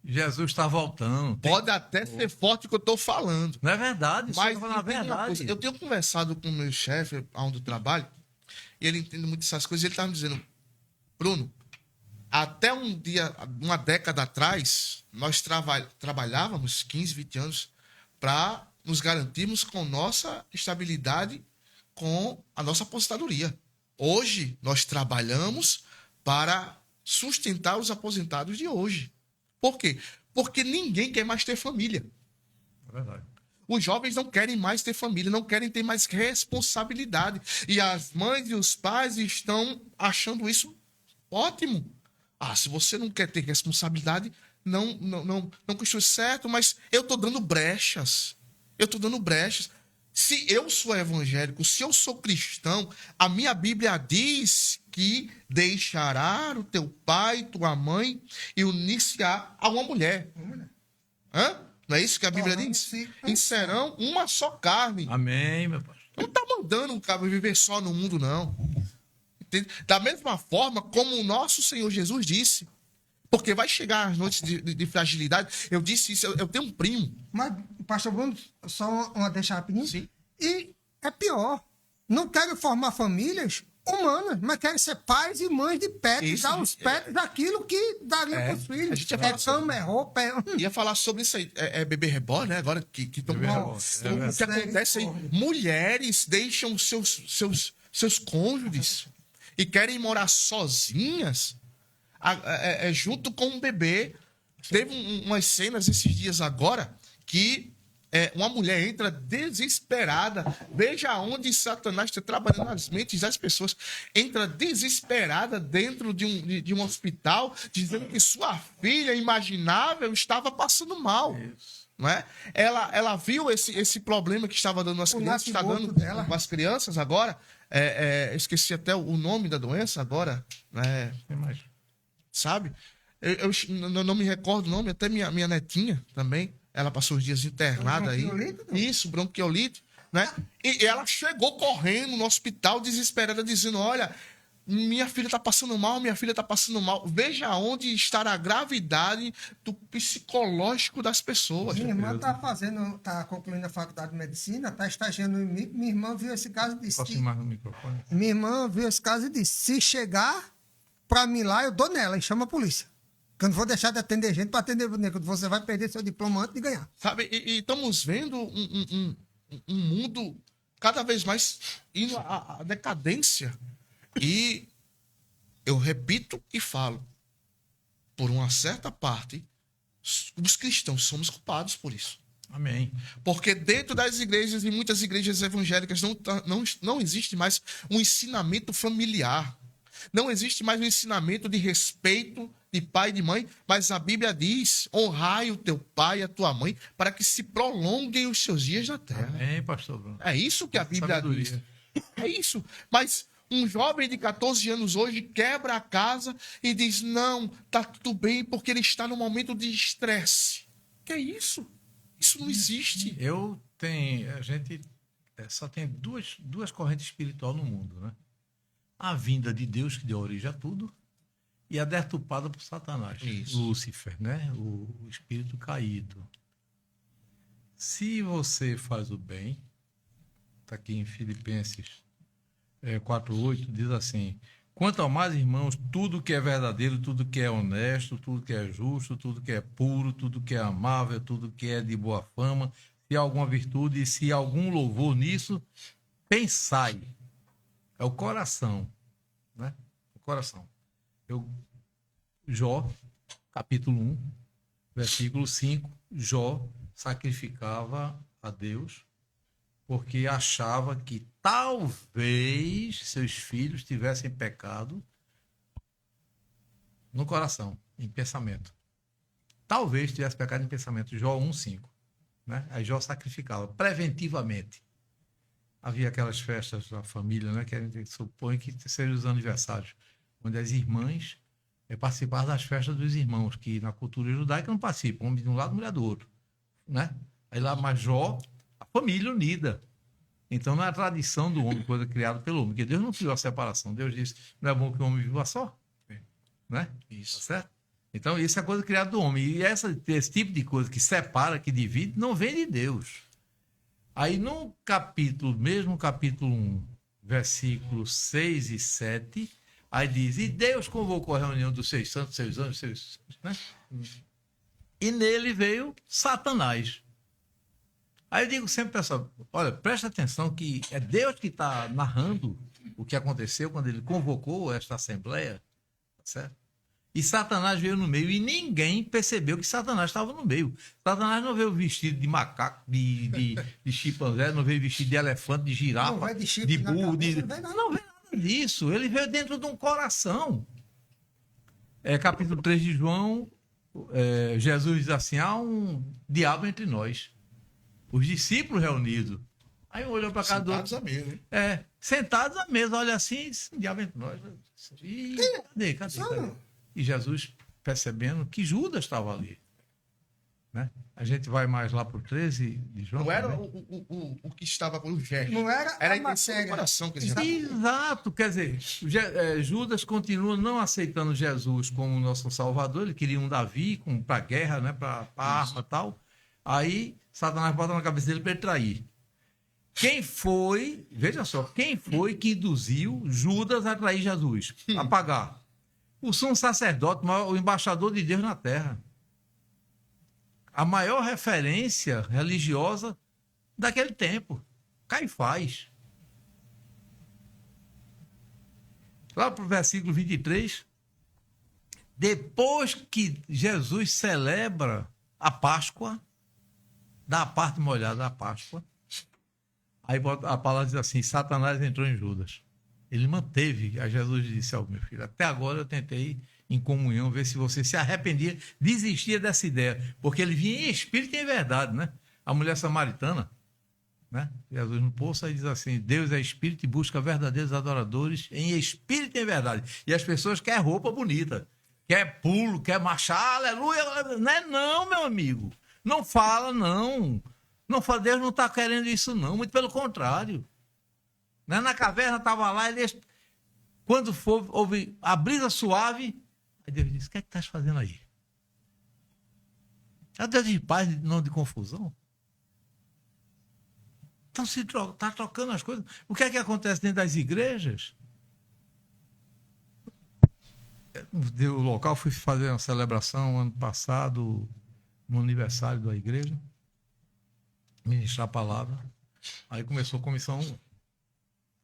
Jesus está voltando. Pode até ser forte o que eu estou falando. Não é verdade, isso Mas é na verdade. eu tenho conversado com o meu chefe, onde eu trabalho, e ele entende muito essas coisas, e ele estava me dizendo, Bruno, até uma década atrás, nós trabalhávamos 15, 20 anos para nos garantirmos com nossa estabilidade, com a nossa aposentadoria. Hoje, nós trabalhamos para sustentar os aposentados de hoje. Por quê? Porque ninguém quer mais ter família. É verdade. Os jovens não querem mais ter família, não querem ter mais responsabilidade. E as mães e os pais estão achando isso ótimo. Se você não quer ter responsabilidade, não construi certo, mas eu estou dando brechas. Se eu sou evangélico, se eu sou cristão, a minha Bíblia diz que deixará o teu pai, tua mãe e unir-se-á a uma mulher. Não é isso que a Bíblia diz? Sim. E serão uma só carne. Amém, meu pastor. Não está mandando um cara viver só no mundo, não. Entende? Da mesma forma como o nosso Senhor Jesus disse. Porque vai chegar as noites de fragilidade. Eu disse isso, eu tenho um primo. Mas, pastor Bruno, só uma deixa rapidinho. Sim. E é pior. Não querem formar famílias humanas, mas querem ser pais e mães de pets, Isso, dar os pets daquilo que daria para os a filhos. gente ia falar Cama, é roupa, Ia falar sobre isso aí. É bebê reborn, né? Agora que estão. Bebê reborn, O que acontece aí? Mulheres deixam seus cônjuges e querem morar sozinhas junto com um bebê. Teve umas cenas esses dias agora que uma mulher entra desesperada. Veja onde Satanás está trabalhando nas mentes das pessoas. Entra desesperada dentro de um hospital, dizendo que sua filha imaginável estava passando mal. Não é? Ela viu esse problema que estava dando nas crianças, está dando com as crianças agora. Esqueci até o nome da doença agora. Sabe? Eu não me recordo o nome, até minha netinha também. Ela passou os dias internada aí. Isso, bronquiolite, né? E ela chegou correndo no hospital desesperada, dizendo: olha, minha filha está passando mal, minha filha está passando mal. Veja onde está a gravidade do psicológico das pessoas. Minha irmã está concluindo a faculdade de medicina, está estagiando em mim. Minha irmã viu esse caso e disse. Posso ir mais no microfone? Minha irmã viu esse caso e disse: se chegar para mim lá, eu dou nela e chama a polícia. Que eu não vou deixar de atender gente para atender boneco. Você vai perder seu diploma antes de ganhar. Sabe, e estamos vendo um mundo cada vez mais indo à decadência. E eu repito e falo, por uma certa parte, os cristãos somos culpados por isso. Amém. Porque dentro das igrejas e muitas igrejas evangélicas não existe mais um ensinamento familiar. Não existe mais um ensinamento de respeito de pai e de mãe, mas a Bíblia diz: honrai o teu pai e a tua mãe para que se prolonguem os seus dias na terra. Amém, pastor Bruno. É isso que a Bíblia diz. É isso. Mas um jovem de 14 anos hoje quebra a casa e diz: não, tá tudo bem, porque ele está num momento de estresse. Que é isso? Isso não existe. A gente só tem duas correntes espirituais no mundo, né? a vinda de Deus, que deu origem a tudo, e a deturpada por Satanás, Isso. Lúcifer, né? O espírito caído. Se você faz o bem, está aqui em Filipenses 4:8, diz assim: quanto ao mais, irmãos, tudo que é verdadeiro, tudo que é honesto, tudo que é justo, tudo que é puro, tudo que é amável, tudo que é de boa fama, se há alguma virtude e se há algum louvor nisso, pensai. É o coração, né? O coração. Jó, capítulo 1, versículo 5, Jó sacrificava a Deus porque achava que talvez seus filhos tivessem pecado no coração, em pensamento. Talvez tivesse pecado em pensamento. Jó 1:5. Né? Aí Jó sacrificava preventivamente. Havia aquelas festas da família, né, que a gente supõe que sejam os aniversários, onde as irmãs participavam das festas dos irmãos, que na cultura judaica não participam, homem de um lado, mulher do outro. Né? Aí lá, mas Jó, a família unida. Então não é a tradição do homem, coisa criada pelo homem, porque Deus não criou a separação. Deus disse: não é bom que o homem viva só. Né? Isso. Tá certo? Então isso é coisa criada do homem. E esse tipo de coisa que separa, que divide, não vem de Deus. Aí no mesmo capítulo 1, versículos 6 e 7, aí diz: e Deus convocou a reunião dos 6 santos, 6 anjos, 6... Né? E nele veio Satanás. Aí eu digo sempre, pessoal, olha, presta atenção que é Deus que está narrando o que aconteceu quando ele convocou esta assembleia, tá certo? E Satanás veio no meio e ninguém percebeu que Satanás estava no meio. Satanás não veio vestido de macaco, de chimpanzé, não veio vestido de elefante, de girafa, Não vai de chifre de na burro, cabeça, não veio nada disso. Ele veio dentro de um coração. Capítulo 3 de João, Jesus diz assim: há um diabo entre nós. Os discípulos reunidos. Aí um olhou para cá do outro. Sentados à mesa, hein? Sentados à mesa, olha assim, um diabo entre nós. E cadê? E Jesus, percebendo que Judas estava ali. Né? A gente vai mais lá para o 13 de João. Não era o que estava com o gesto. Não era Era a a intenção do matéria. coração que ele já... Exato, quer dizer, Judas continua não aceitando Jesus como nosso Salvador. Ele queria um Davi para a guerra, né, para arma e tal. Aí Satanás bota na cabeça dele para ele trair. Veja só, quem foi que induziu Judas a trair Jesus? A pagar? O sumo sacerdote, o embaixador de Deus na terra. A maior referência religiosa daquele tempo. Caifás. Lá para o versículo 23. Depois que Jesus celebra a Páscoa, dá a parte molhada da Páscoa, aí a palavra diz assim: Satanás entrou em Judas. Ele manteve, a Jesus disse: meu filho, até agora eu tentei em comunhão ver se você se arrependia, desistia dessa ideia, porque ele vinha em espírito e em verdade, né? A mulher samaritana, né? Jesus no poço aí diz assim: Deus é espírito e busca verdadeiros adoradores em espírito e em verdade. E as pessoas querem roupa bonita, quer pulo, quer marchar, aleluia, não é não, meu amigo. Não fala, não. Não fala, Deus não está querendo isso, não. Muito pelo contrário. Né? Na caverna estava lá, ele, quando houve a brisa suave, aí Deus disse: o que é que estás fazendo aí? É Deus de paz, não de confusão. Então se está trocando as coisas. O que é que acontece dentro das igrejas? No local, fui fazer uma celebração ano passado, no aniversário da igreja, ministrar a palavra. Aí começou a comissão 1,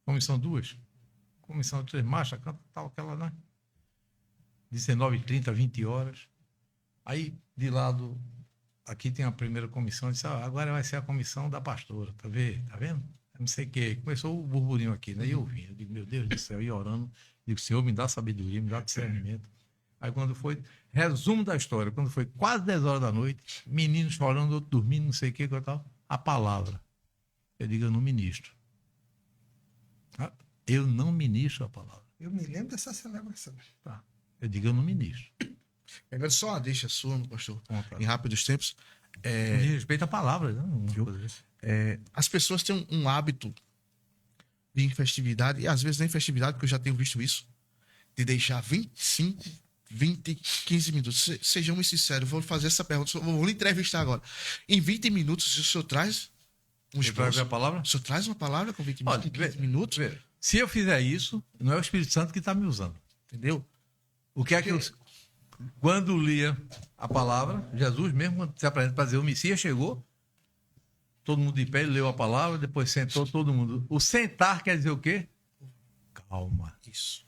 comissão 2, comissão 3, marcha, canta, tal, aquela, né? 19h30, 20 horas. Aí, de lado, aqui tem a primeira comissão, disse: agora vai ser a comissão da pastora, tá vendo? Não sei o quê. Começou o burburinho aqui, né? E eu ouvindo, eu digo: meu Deus do céu, e orando, digo: Senhor, me dá sabedoria, me dá discernimento. Aí quando foi, resumo da história, quando foi quase 10 horas da noite, menino chorando, outro dormindo, não sei o que, tal, a palavra. Eu digo: eu não ministro. Eu não ministro a palavra. Eu me lembro dessa celebração. Tá. Eu digo: eu não ministro. Agora só uma deixa sua, pastor, Conta. em rápidos tempos. De respeito à palavra, né? As pessoas têm um hábito em festividade, e às vezes nem festividade, porque eu já tenho visto isso, de deixar 25, 20, 15 minutos. Sejamos sinceros, vou fazer essa pergunta, vou lhe entrevistar agora. Em 20 minutos, o senhor traz um esboço? A palavra? O senhor traz uma palavra com 20 minutos, Olha, 15 minutos? Se eu fizer isso, não é o Espírito Santo que está me usando. Entendeu? O que é que eu... Quando lia a palavra, Jesus mesmo, quando se apresenta para dizer o Messias chegou, todo mundo de pé, ele leu a palavra, depois sentou todo mundo. O sentar quer dizer o quê? Calma. Isso.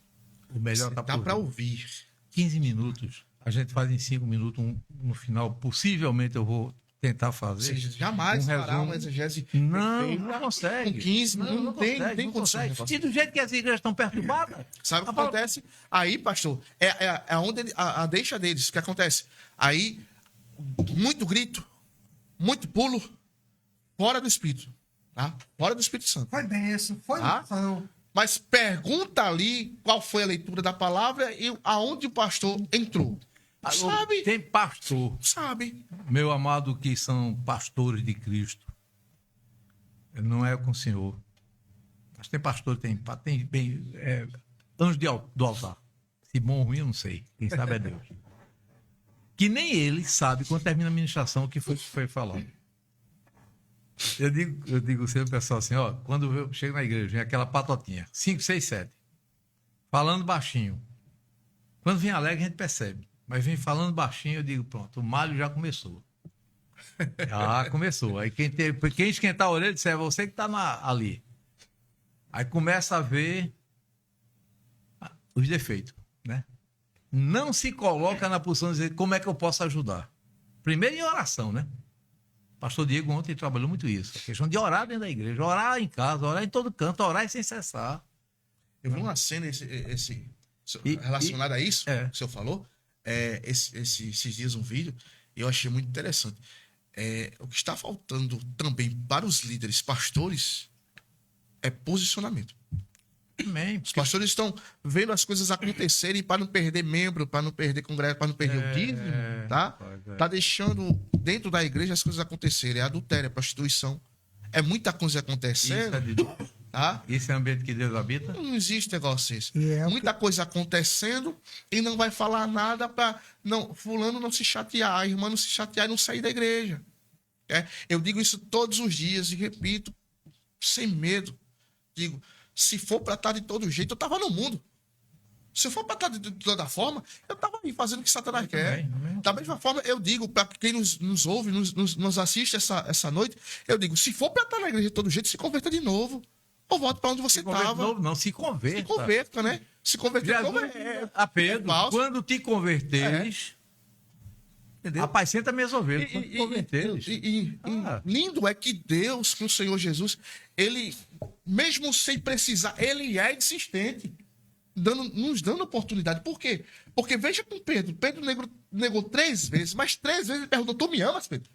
O melhor está Dá para ouvir. 15 minutos. A gente faz em 5 minutos no final. Possivelmente eu vou tentar fazer. Ou seja, jamais fará resumo. uma exegese Não, perfeita não consegue. com 15, não tem não condições. consegue. E do jeito que as igrejas estão perturbadas, Sabe o que acontece? Aí, pastor, é onde a deixa deles. O que acontece? Aí, muito grito, muito pulo, fora do Espírito. Tá? Fora do Espírito Santo. Foi benção, foi Tá? unção. Mas pergunta ali qual foi a leitura da palavra e aonde o pastor entrou. Sabe? tem pastor, Sabe? meu amado, que são pastores de Cristo. Não é com o senhor. Mas tem pastor, tem bem, anjo do altar. Se bom ou ruim, eu não sei. Quem sabe é Deus. Que nem ele sabe, quando termina a ministração, o que foi falado. Eu digo sempre, pessoal, assim, ó, quando eu chego na igreja, vem aquela patotinha, 5, 6, 7, falando baixinho. Quando vem alegre, a gente percebe. Mas vem falando baixinho, eu digo, pronto, o malho já começou. Já começou. Aí quem esquentar a orelha, disser, é você que está ali. Aí começa a ver os defeitos, né? Não se coloca na posição de dizer como é que eu posso ajudar. Primeiro em oração, né? O pastor Diego ontem trabalhou muito isso. A questão de orar dentro da igreja, orar em casa, orar em todo canto, orar sem cessar. Eu vi uma cena relacionada a isso, que o senhor falou, esses dias um vídeo, e eu achei muito interessante. O que está faltando também para os líderes, pastores, é posicionamento. Amém. Os pastores estão vendo as coisas acontecerem para não perder membro, para não perder congresso, para não perder o dízimo, tá? Tá deixando dentro da igreja as coisas acontecerem. É adultério, é prostituição. É muita coisa acontecendo. Tá? Esse é o ambiente que Deus habita? Não existe negócio esse. E Muita coisa acontecendo e não vai falar nada para fulano não se chatear, a irmã não se chatear e não sair da igreja. Eu digo isso todos os dias e repito, sem medo. Digo, se for para estar de todo jeito, eu estava no mundo. Se for para estar de toda forma, eu estava aí fazendo o que Satanás quer. Da mesma forma, eu digo para quem nos ouve, nos assiste essa noite, eu digo, se for para estar na igreja de todo jeito, se converta de novo. Ou volta para onde você estava. Não, se converta. Se converta, né? Se converter a Pedro, quando te converteres, entendeu? apacenta minhas ovelhas. Quando te converteres. Lindo é que Deus, com o Senhor Jesus, ele, mesmo sem precisar, ele é insistente, nos dando oportunidade. Por quê? Porque veja com Pedro. Pedro negou 3 vezes, mas 3 vezes ele perguntou, tu me amas, Pedro?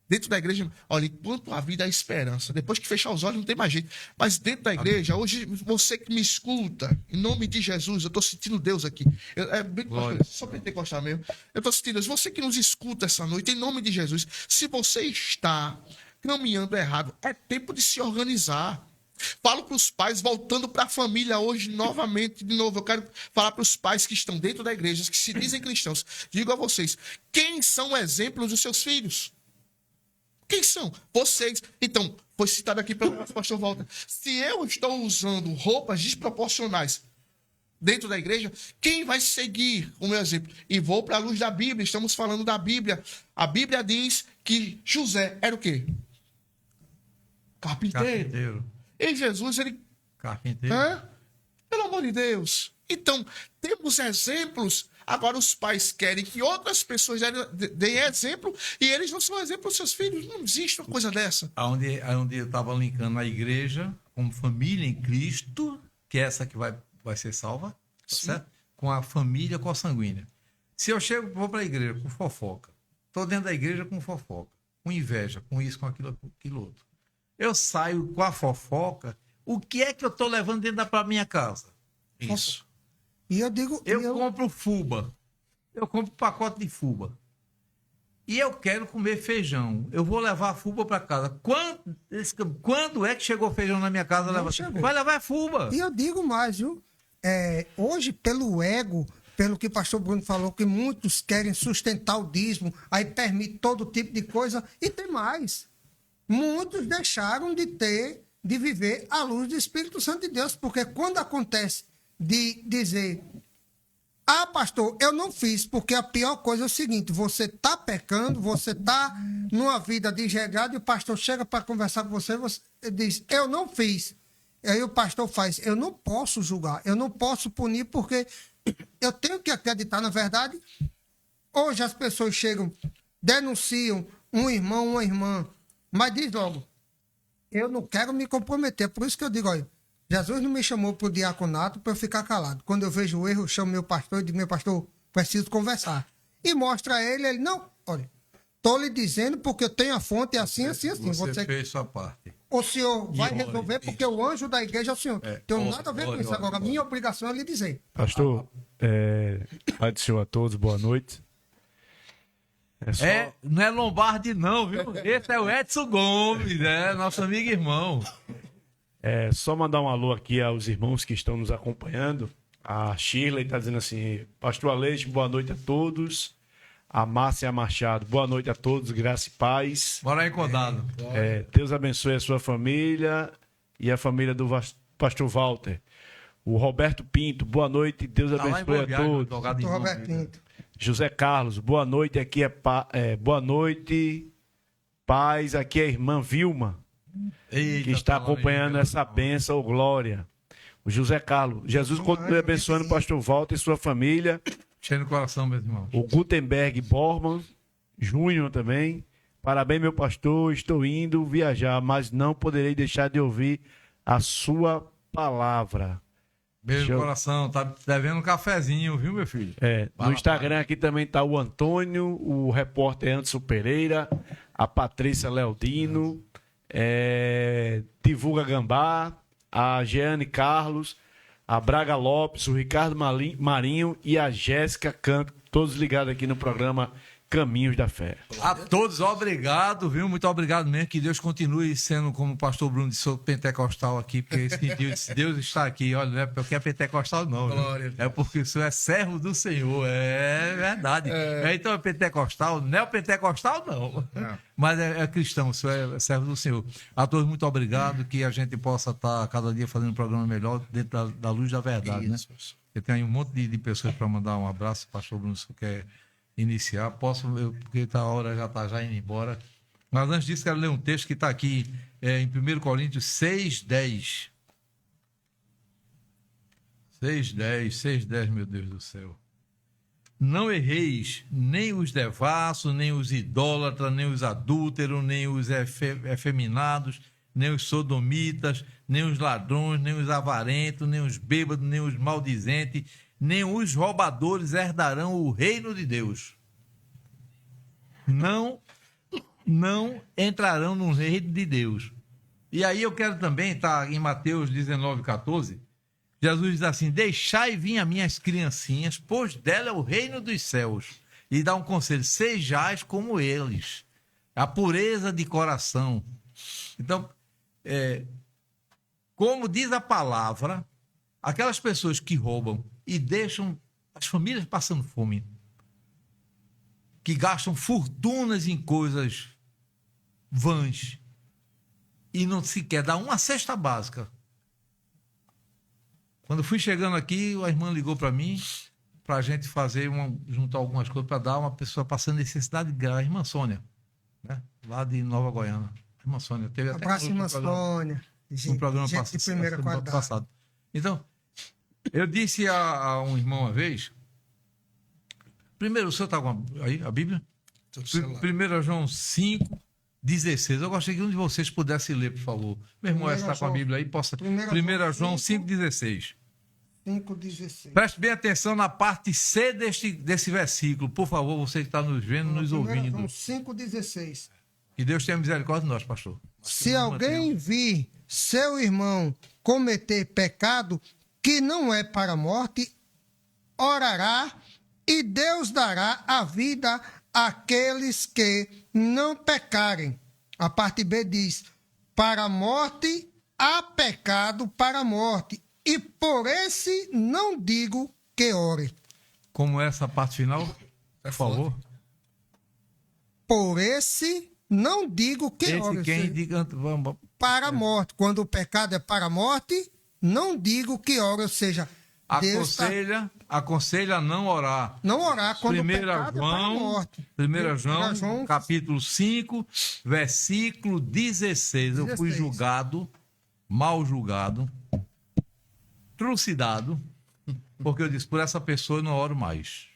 Dentro da igreja, olha, enquanto a vida é a esperança. Depois que fechar os olhos, não tem mais jeito. Mas dentro da igreja, hoje, você que me escuta, em nome de Jesus, eu estou sentindo Deus aqui. Só pentecostal mesmo. Eu estou sentindo Deus. Você que nos escuta essa noite, em nome de Jesus, se você está caminhando errado, é tempo de se organizar. Falo para os pais, voltando para a família hoje, novamente, de novo. Eu quero falar para os pais que estão dentro da igreja, que se dizem cristãos. Digo a vocês, quem são exemplos dos seus filhos? Quem são? Vocês. Então, foi citado aqui pelo nosso pastor Walter. Se eu estou usando roupas desproporcionais dentro da igreja, quem vai seguir o meu exemplo? E vou para a luz da Bíblia. Estamos falando da Bíblia. A Bíblia diz que José era o quê? Carpinteiro. E Jesus, ele... Carpinteiro. Pelo amor de Deus. Então, temos exemplos. Agora os pais querem que outras pessoas deem exemplo e eles não são exemplo dos seus filhos. Não existe uma coisa dessa. Onde eu estava linkando a igreja como família em Cristo, que é essa que vai ser salva, tá certo? Com a família consanguínea. Se eu vou para a igreja com fofoca, estou dentro da igreja com fofoca, com inveja, com isso, com aquilo outro. Eu saio com a fofoca, o que é que eu estou levando dentro da minha casa? Isso. E eu digo... Eu compro fuba. Eu compro pacote de fuba. e eu quero comer feijão. Eu vou levar a fuba para casa. Quando é que chegou feijão na minha casa? Vai levar a fuba. E eu digo mais, viu? Hoje, pelo ego, pelo que o pastor Bruno falou, que muitos querem sustentar o dízimo, aí permite todo tipo de coisa, e tem mais. Muitos deixaram de viver à luz do Espírito Santo de Deus, porque quando acontece de dizer, pastor, eu não fiz, porque a pior coisa é o seguinte, você está pecando, você está numa vida desregrada, e o pastor chega para conversar com você, você diz, eu não fiz. Aí o pastor faz, eu não posso julgar, eu não posso punir, porque eu tenho que acreditar na verdade. Hoje as pessoas chegam, denunciam um irmão, uma irmã, mas diz logo, eu não quero me comprometer. Por isso que eu digo, olha, Jesus não me chamou para o diaconato para eu ficar calado. Quando eu vejo o erro, eu chamo meu pastor e digo, meu pastor, preciso conversar. E mostra a ele, não, olha, estou lhe dizendo porque eu tenho a fonte, assim. Você fez sua parte. O senhor vai resolver porque o anjo da igreja é o senhor. Tem nada a ver com isso. Agora, a minha obrigação é lhe dizer. Pastor, Pai do Senhor a todos, boa noite. Não é Lombardi não, viu? Esse é o Edson Gomes, nosso amigo e irmão. Só mandar um alô aqui aos irmãos que estão nos acompanhando. A Shirley está dizendo assim, Pastor Aleixo, boa noite a todos. A Márcia Machado, boa noite a todos, graça e paz. Bora aí, Condado. Deus abençoe a sua família e a família do pastor Walter. O Roberto Pinto, boa noite, Deus abençoe a todos. Roberto Pinto. José Carlos, boa noite, aqui boa noite, paz, aqui é a irmã Vilma, que está acompanhando essa bênção, glória. O José Carlos, Jesus continue abençoando o pastor Walter e sua família. Cheio no coração, meus irmãos. O Gutenberg Borman Júnior também. Parabéns, meu pastor. Estou indo viajar, mas não poderei deixar de ouvir a sua palavra. Beijo no coração. Tá devendo um cafezinho, viu, meu filho? No Instagram aqui também tá o Antônio, o repórter Anderson Pereira, a Patrícia Leodino, Divulga Gambá, a Jeane Carlos, a Braga Lopes, o Ricardo Marinho e a Jéssica Canto, todos ligados aqui no programa Caminhos da Fé. A todos, obrigado, viu? Muito obrigado mesmo. Que Deus continue sendo, como o pastor Bruno disse, sou pentecostal aqui, porque Deus está aqui. Olha, não é porque é pentecostal, não. É porque o senhor é servo do Senhor. É verdade. Então é pentecostal, neopentecostal, não. Mas é cristão, o senhor é servo do Senhor. A todos, muito obrigado. Que a gente possa estar cada dia fazendo um programa melhor dentro da luz da verdade, né? Eu tenho um monte de pessoas para mandar um abraço, pastor Bruno, se quer iniciar, porque a hora já está indo embora. Mas antes disso, quero ler um texto que está aqui em 1 Coríntios 6:10. 6:10, meu Deus do céu. Não erreis, nem os devassos, nem os idólatras, nem os adúlteros, nem os efeminados, nem os sodomitas, nem os ladrões, nem os avarentos, nem os bêbados, nem os maldizentes, nem os roubadores herdarão o reino de Deus. Não entrarão no reino de Deus. E aí eu quero também estar em Mateus 19:14. Jesus diz assim: deixai vir a minhas criancinhas, pois dela é o reino dos céus. E dá um conselho: sejais como eles. A pureza de coração. Então, como diz a palavra, aquelas pessoas que roubam e deixam as famílias passando fome, que gastam fortunas em coisas vãs e não sequer dá uma cesta básica. Quando fui chegando aqui, a irmã ligou para mim para a gente fazer juntar algumas coisas para dar uma pessoa passando necessidade grave, a irmã Sônia, né? Lá de Nova Goiânia. A irmã Sônia teve até abraço, irmã Sônia. No programa passado. Então, eu disse a um irmão uma vez. Primeiro, o senhor está com aí a Bíblia? 1 João 5:16. Eu gostaria que um de vocês pudesse ler, por favor. Meu irmão, está com a Bíblia aí? 1 João 5:16. 5:16. Preste bem atenção na parte C desse versículo, por favor, você que está nos vendo, nos ouvindo. 5:16. Que Deus tenha misericórdia de nós, pastor. Se alguém vir seu irmão cometer pecado que não é para a morte, orará e Deus dará a vida aqueles que não pecarem. A parte B diz, para a morte há pecado para a morte, e por esse não digo que ore. Como é essa parte final? Por favor. Por esse não digo que ore. Esse quem diga... Vamos... Para a morte. Quando o pecado é para a morte, não digo que ore. Ou seja, Deus aconselha a não orar. não orar quando o pecado é para a morte. 1 João, capítulo 5, versículo 16. Eu fui julgado, mal julgado, trucidado, porque eu disse, por essa pessoa eu não oro mais.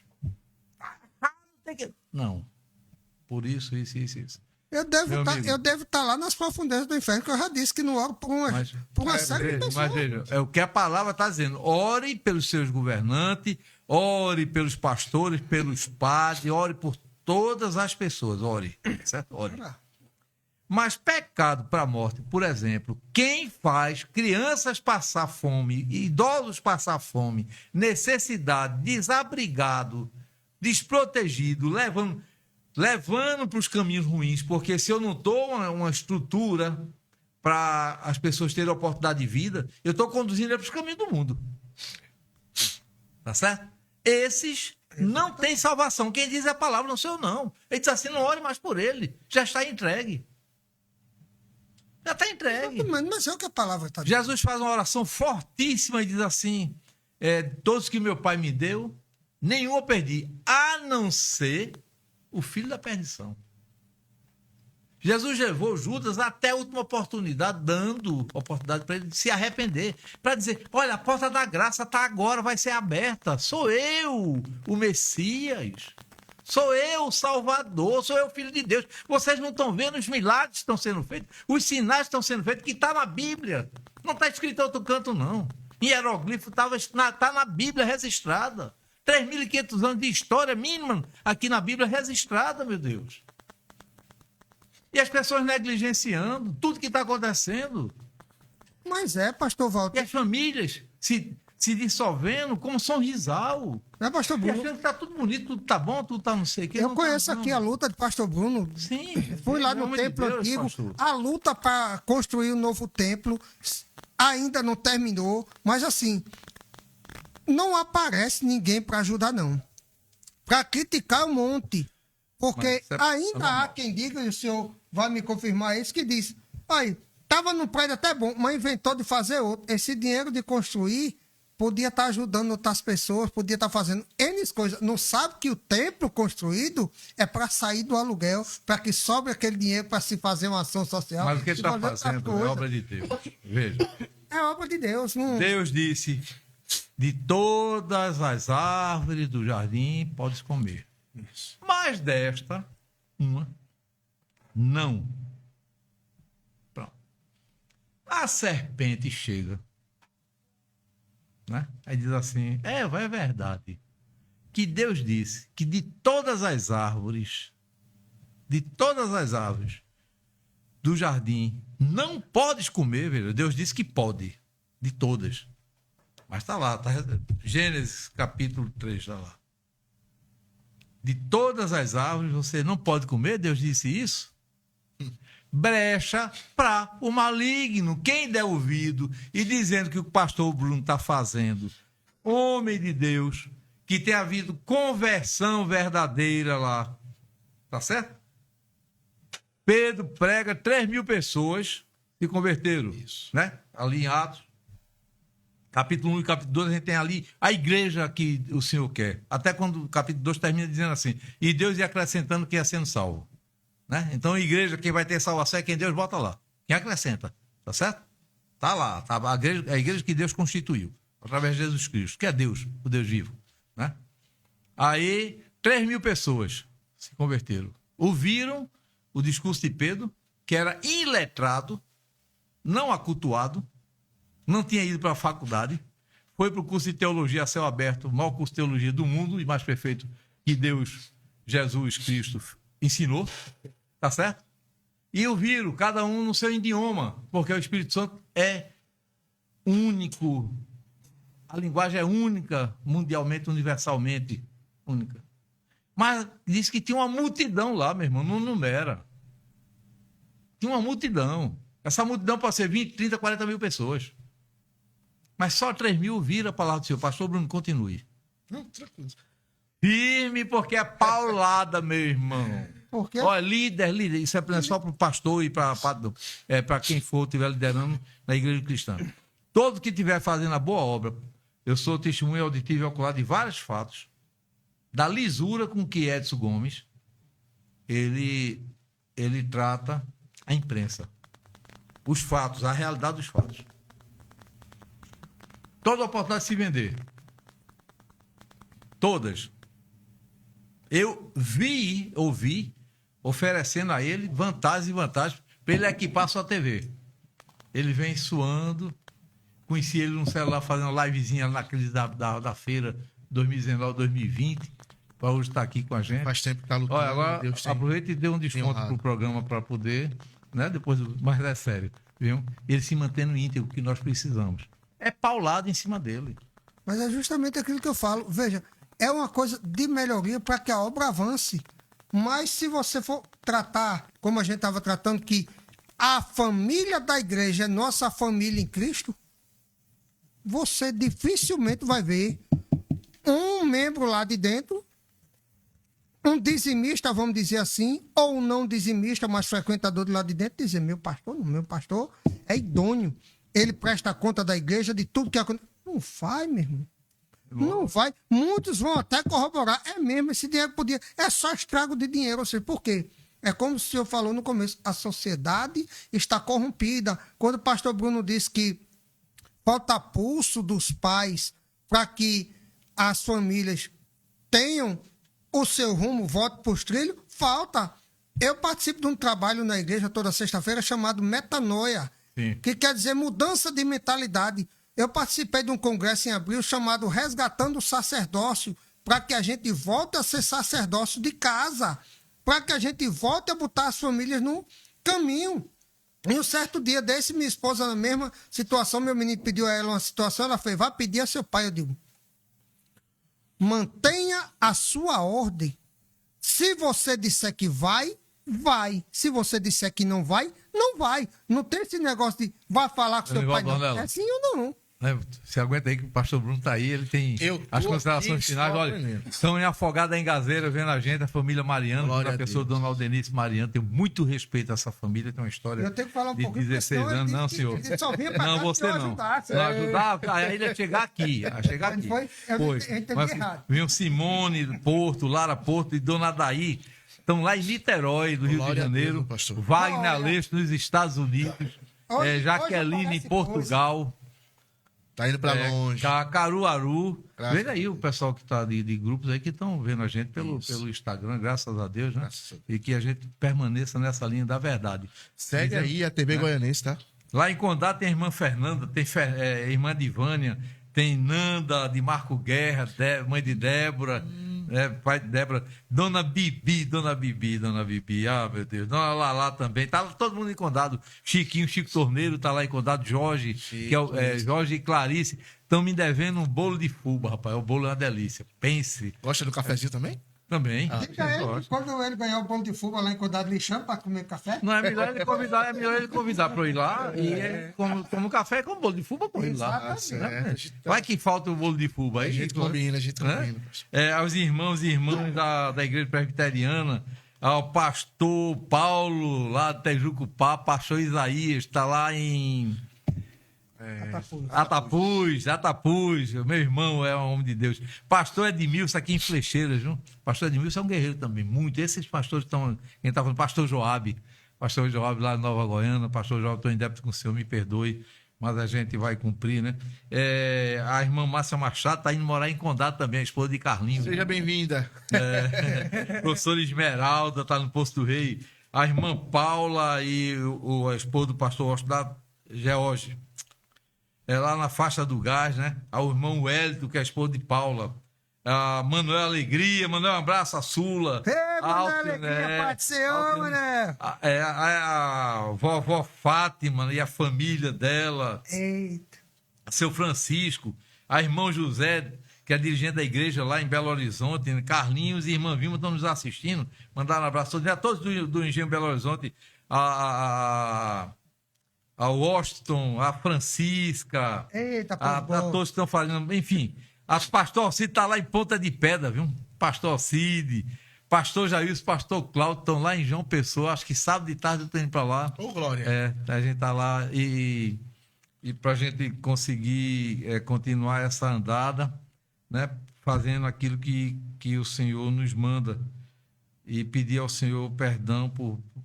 Não. Por isso. Eu devo estar lá nas profundezas do inferno, que eu já disse que não oro por uma série de pessoas. Mas veja, é o que a palavra está dizendo. Ore pelos seus governantes, ore pelos pastores, pelos padres, ore por todas as pessoas. Ore, certo? Ore. Mas pecado para a morte, por exemplo, quem faz crianças passar fome, idosos passar fome, necessidade, desabrigado, desprotegido, levando para os caminhos ruins, porque se eu não dou uma estrutura para as pessoas terem oportunidade de vida, eu estou conduzindo para os caminhos do mundo. Tá certo? Esses não têm salvação. Quem diz a palavra não sou eu, não. Ele diz assim, não ore mais por ele. Já está entregue. Já está entregue. Mas é o que a palavra está dizendo. Jesus faz uma oração fortíssima e diz assim, todos que meu pai me deu, nenhum eu perdi, a não ser o filho da perdição. Jesus levou Judas até a última oportunidade, dando oportunidade para ele se arrepender, para dizer, olha, a porta da graça está agora, vai ser aberta, sou eu o Messias, sou eu o Salvador, sou eu o Filho de Deus. Vocês não estão vendo os milagres que estão sendo feitos, os sinais que estão sendo feitos, que está na Bíblia, não está escrito em outro canto não, em hieroglifo está na Bíblia registrada. 3.500 anos de história mínima aqui na Bíblia registrada, meu Deus. E as pessoas negligenciando tudo que está acontecendo. Mas pastor E Walter. as famílias se dissolvendo como sorrisal. Pastor E Bruno. achando que está tudo bonito, tudo está bom, tudo está não sei o que. Eu conheço aqui a luta de pastor Bruno. Sim. Fui lá no templo antigo. A luta para construir um novo templo ainda não terminou. Mas assim, não aparece ninguém para ajudar, não. Para criticar um monte. Porque ainda há quem diga, e o senhor vai me confirmar isso, que diz, aí, estava num prédio até bom, mas inventou de fazer outro. Esse dinheiro de construir podia estar ajudando outras pessoas, podia estar fazendo N coisas. Não sabe que o templo construído é para sair do aluguel, para que sobre aquele dinheiro para se fazer uma ação social. Mas o que ele está fazendo é obra de Deus. Veja. É obra de Deus. Não... Deus disse, de todas as árvores do jardim podes comer. Isso. Mas desta, uma, não. Pronto. A serpente chega, né? Aí diz assim, é verdade, que Deus disse que de todas as árvores do jardim, não podes comer, veja, Deus disse que pode, de todas. Mas está lá, tá, Gênesis capítulo 3, está lá. De todas as árvores você não pode comer, Deus disse isso? Brecha para o maligno. Quem der ouvido e dizendo que o pastor Bruno está fazendo, homem de Deus, que tem havido conversão verdadeira lá, tá certo? Pedro prega, 3.000 pessoas se converteram, isso, né? Ali em Atos. Capítulo 1 e capítulo 2, a gente tem ali a igreja que o Senhor quer. Até quando o capítulo 2 termina dizendo assim, e Deus ia acrescentando quem ia sendo salvo. Né? Então a igreja, quem vai ter salvação é quem Deus bota lá. Quem acrescenta, tá certo? Tá lá, tá a igreja que Deus constituiu, através de Jesus Cristo, que é Deus, o Deus vivo. Né? Aí, 3.000 pessoas se converteram. Ouviram o discurso de Pedro, que era iletrado, não acultuado, não tinha ido para a faculdade, foi para o curso de teologia a céu aberto, o maior curso de teologia do mundo e mais perfeito que Deus, Jesus Cristo, ensinou, tá certo? E ouviram, cada um no seu idioma, porque o Espírito Santo é único, a linguagem é única, mundialmente, universalmente única. Mas disse que tinha uma multidão lá, meu irmão, não numera. Tinha uma multidão. Essa multidão pode ser 20, 30, 40 mil pessoas. Mas só 3 mil viram a palavra do Senhor. Pastor Bruno, continue. Não, tranquilo. Firme, porque é paulada, meu irmão. Por quê? Olha, líder, isso é só para o pastor e para quem for estiver liderando na igreja cristã. Todo que estiver fazendo a boa obra, eu sou testemunho auditivo e ocular de vários fatos, da lisura com que Edson Gomes, ele trata a imprensa. Os fatos, a realidade dos fatos. Toda oportunidade de se vender. Todas. Eu ouvi, oferecendo a ele vantagens e vantagens para ele equipar sua TV. Ele vem suando. Conheci ele no celular fazendo uma livezinha naqueles da feira 2019, 2020. Para hoje estar aqui com a gente. Faz tempo que tá lutando. Olha, agora Deus aproveita e dê um desconto pro programa para poder, né? Depois, mas é sério, viu? Ele se mantendo íntegro, que nós precisamos. É paulado em cima dele. Mas é justamente aquilo que eu falo. Veja, é uma coisa de melhoria para que a obra avance. Mas se você for tratar, como a gente estava tratando, que a família da igreja é nossa família em Cristo, você dificilmente vai ver um membro lá de dentro, um dizimista, vamos dizer assim, ou um não dizimista, mas frequentador do lado de dentro, dizer, meu pastor é idôneo. Ele presta conta da igreja, de tudo que acontece. Não vai, meu irmão. Não vai. Muitos vão até corroborar. É mesmo, esse dinheiro podia... É só estrago de dinheiro. Ou seja, por quê? É como o senhor falou no começo. A sociedade está corrompida. Quando o pastor Bruno disse que falta pulso dos pais para que as famílias tenham o seu rumo, volte para os trilhos, falta. Eu participo de um trabalho na igreja toda sexta-feira chamado Metanoia, que quer dizer mudança de mentalidade. Eu participei de um congresso em abril chamado Resgatando o Sacerdócio, para que a gente volte a ser sacerdócio de casa, para que a gente volte a botar as famílias no caminho. E um certo dia desse, minha esposa, na mesma situação, meu menino pediu a ela uma situação, ela fez, vá pedir a seu pai. Eu digo, mantenha a sua ordem. Se você disser que vai, vai. Se você disser que não vai, não vai. Não tem esse negócio de vá falar com seu pai, não. É sim ou não? Você aguenta aí que o pastor Bruno está aí, ele tem as considerações finais. Olha, estão em Afogada em Gazeira vendo a gente, a família Mariano, a pessoa Dona Aldenice Mariano, tenho muito respeito a essa família, tem uma história eu tenho que falar um de 16 anos. Não, senhor. Não, você não. Não ajudar a ele a chegar aqui. Mas viu Simone Porto, Lara Porto e Dona Daí, estão lá em Niterói, do Rio de Janeiro. Wagner Aleixo, nos Estados Unidos. Jaqueline em Portugal. Tá indo pra longe. Caruaru. Veja aí o pessoal que tá de grupos aí que estão vendo a gente pelo Instagram, graças a Deus, né? E que a gente permaneça nessa linha da verdade. Segue aí a TV Goianense, tá? Lá em Condá tem a irmã Fernanda, tem a irmã Divânia, tem Nanda, de Marco Guerra, mãe de Débora, pai de Débora, Dona Bibi, ah, meu Deus, Dona Lala também, tá todo mundo em Condado, Chico Torneiro tá lá em Condado, Jorge, Jorge e Clarice, estão me devendo um bolo de fubá, rapaz, o bolo é uma delícia, pense. Gosta do cafezinho também? Também. Quando ele ganhar o bolo de fuga lá em Condado, lhe chama para comer café? Não, é melhor ele convidar para eu ir lá e como café e como bolo de fuba com ele lá. Vai que falta o bolo de fuba aí. A gente combina. Aos irmãos e irmãs da igreja presbiteriana, ao pastor Paulo, lá de Tejucupá, pastor Isaías, está lá em... Atapuz, meu irmão é um homem de Deus. Pastor Edmilson aqui em Flecheiras, viu? Pastor Edmilson é um guerreiro também, muito. Esses pastores estão, quem está falando, pastor Joabe lá em Nova Goiânia, pastor Joabe, estou em débito com o senhor, me perdoe, mas a gente vai cumprir, né? A irmã Márcia Machado está indo morar em Condado também, a esposa de Carlinhos. Seja bem-vinda. Professora Esmeralda está no Posto do Rei, a irmã Paula e a esposa do pastor Austin da George. Lá na faixa do gás, né? Ao irmão Wellington, que é a esposa de Paula. A Manuel Alegria, Manuel, um abraço, a Sula. Manuel Alegria, Pai do Senhor, Mané. A vovó Fátima e a família dela. Eita. Seu Francisco, a irmão José, que é dirigente da igreja lá em Belo Horizonte, né? Carlinhos e irmã Vilma estão nos assistindo. Mandaram um abraço a todos do Engenho Belo Horizonte, a Washington, a Francisca, Eita, a todos que estão falando, enfim. As pastor Alcide está lá em Ponta de Pedra, viu? Pastor Alcide, pastor Jailson, pastor Cláudio estão lá em João Pessoa. Acho que sábado de tarde eu estou indo para lá. Ô, Glória. A gente está lá e para a gente conseguir continuar essa andada, né? Fazendo aquilo que o Senhor nos manda e pedir ao Senhor perdão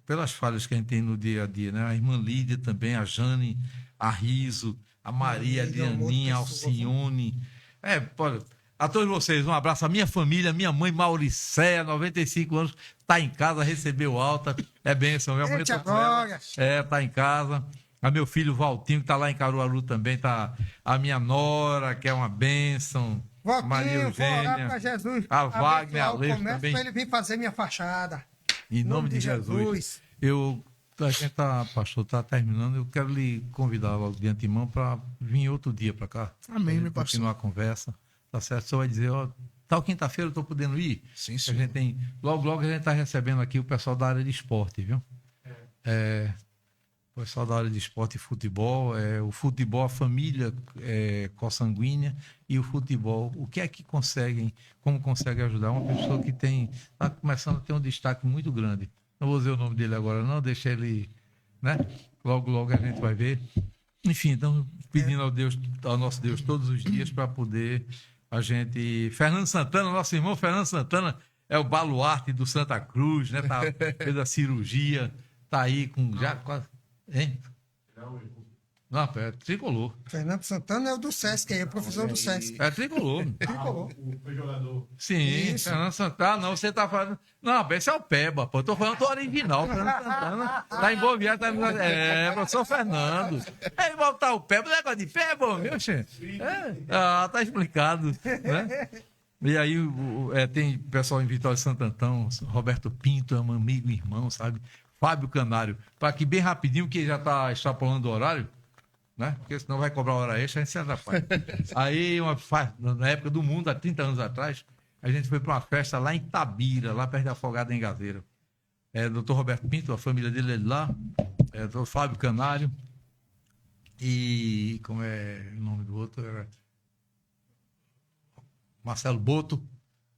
pelas falhas que a gente tem no dia a dia, né? A irmã Lídia também, a Jane, a Riso, a Maria, a Adrianinha, a Alcione. A todos vocês, um abraço. A minha família, minha mãe Mauricéia, 95 anos, está em casa, recebeu alta. É bênção. Minha mãe tá em casa. A meu filho Valtinho, que está lá em Caruaru também, tá. A minha nora, que é uma bênção. Valtinho, Maria Eugênia, vou orar pra Jesus. a Wagner, a o Leite comércio também. para ele vir fazer minha fachada. Em nome de Jesus. A gente pastor, está terminando. Eu quero lhe convidar logo de antemão para vir outro dia para cá. Amém, meu pastor. Continuar a conversa. Tá certo? O senhor vai dizer, tal quinta-feira eu estou podendo ir? Sim, A gente tem, logo a gente está recebendo aqui o pessoal da área de esporte, viu? O pessoal da área de esporte e futebol, o futebol, a família consanguínea e o futebol. O que é que conseguem, como consegue ajudar? Uma pessoa que está começando a ter um destaque muito grande. Não vou dizer o nome dele agora, não, deixa ele, né? Logo a gente vai ver. Enfim, então, pedindo ao nosso Deus todos os dias para poder a gente... Fernando Santana, nosso irmão Fernando Santana, é o baluarte do Santa Cruz, né? Fez a cirurgia, tá aí com já quase... Hein? Não, é tricolor. Fernando Santana é o do Sesc, é o professor do Sesc. É tricolor. Tricolor. O jogador. Sim, Isso. Fernando Santana, não, você tá falando. Não, esse é o Peba, pô. Eu tô falando do original. Fernando Santana tá em Boa Viagem, professor Fernando. Aí voltar o Peba, negócio de Peba, meu gente. Tá explicado, né? E aí tem pessoal em Vitória de Santo Antão, Roberto Pinto, é um amigo, irmão, sabe? Fábio Canário. Para aqui bem rapidinho, que já tá extrapolando o horário, né? Porque senão vai cobrar hora extra, a gente se atrapalha. Aí, na época do mundo, há 30 anos atrás, a gente foi para uma festa lá em Tabira, lá perto da Afogada em Gazeira. Doutor Roberto Pinto, a família dele é de lá, doutor Fábio Canário, e como é o nome do outro? Era Marcelo Boto.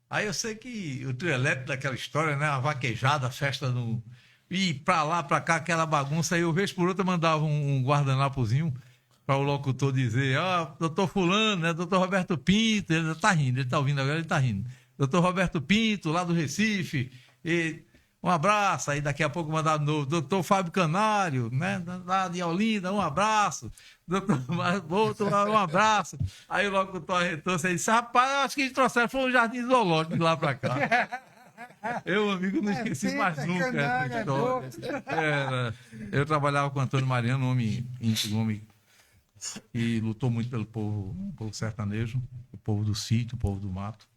Aí eu sei que o trio elétrico daquela história, né? A vaquejada, a festa no... E pra lá, pra cá, aquela bagunça. Aí eu, vez por outra, mandava um guardanapozinho para o locutor dizer, doutor fulano, né? Doutor Roberto Pinto, ele tá rindo, ele tá ouvindo agora, ele tá rindo. Doutor Roberto Pinto, lá do Recife, um abraço. Aí daqui a pouco mandava de novo, doutor Fábio Canário, né? Lá de Olinda, um abraço. Doutor Boto, um abraço. Aí o locutor arretou, você disse, rapaz, acho que eles trouxeram, foi um jardim zoológico de lá pra cá. Eu, amigo, não esqueci mais nunca essa história. Eu trabalhava com o Antônio Mariano, um homem íntegro, um homem que lutou muito pelo povo sertanejo, o povo do sítio, o povo do mato.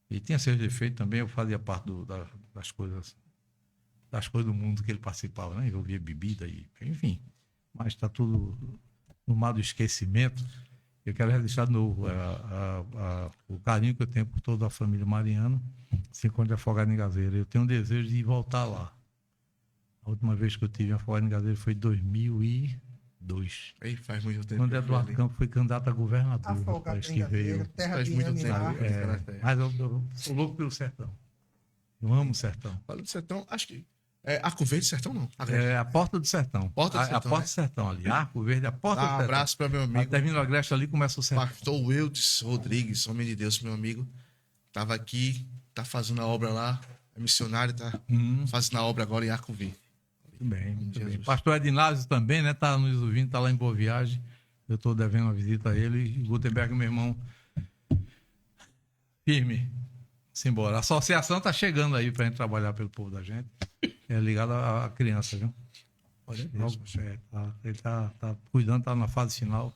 E tinha seus defeitos também, eu fazia parte das coisas do mundo que ele participava, né? Envolvia bebida, enfim. Mas está tudo no mar do esquecimento. Eu quero registrar de novo o carinho que eu tenho por toda a família Mariano, se encontra Afogado em Gazeira. Eu tenho um desejo de voltar lá. A última vez que eu tive Afogado em Gazeira foi em 2002. Aí faz muito tempo. Quando Eduardo Campos foi candidato a governador. Afogado Que em Gazeira, veio. terra Faz de muito Ramilar. tempo. Mas eu sou louco pelo sertão. Eu amo o sertão. Fala do sertão, acho que... Arco Verde, sertão não. A Porta do Sertão. A Porta do Sertão ali. Arco Verde, a Porta do Um Sertão. abraço para meu amigo. Termina o Agreste ali, começa o sertão. Pastor Wildes Rodrigues, homem de Deus, meu amigo. Estava aqui, tá fazendo a obra lá. É missionário, tá fazendo a obra agora em Arco Verde. Muito bem, muito bem. Pastor Edinásio também, né? Tá nos ouvindo, tá lá em Boa Viagem. Eu estou devendo uma visita a ele. E Gutenberg, meu irmão, firme. Simbora. A associação tá chegando aí pra gente trabalhar pelo povo da gente. É ligado à criança, viu? Ele tá cuidando, tá na fase final.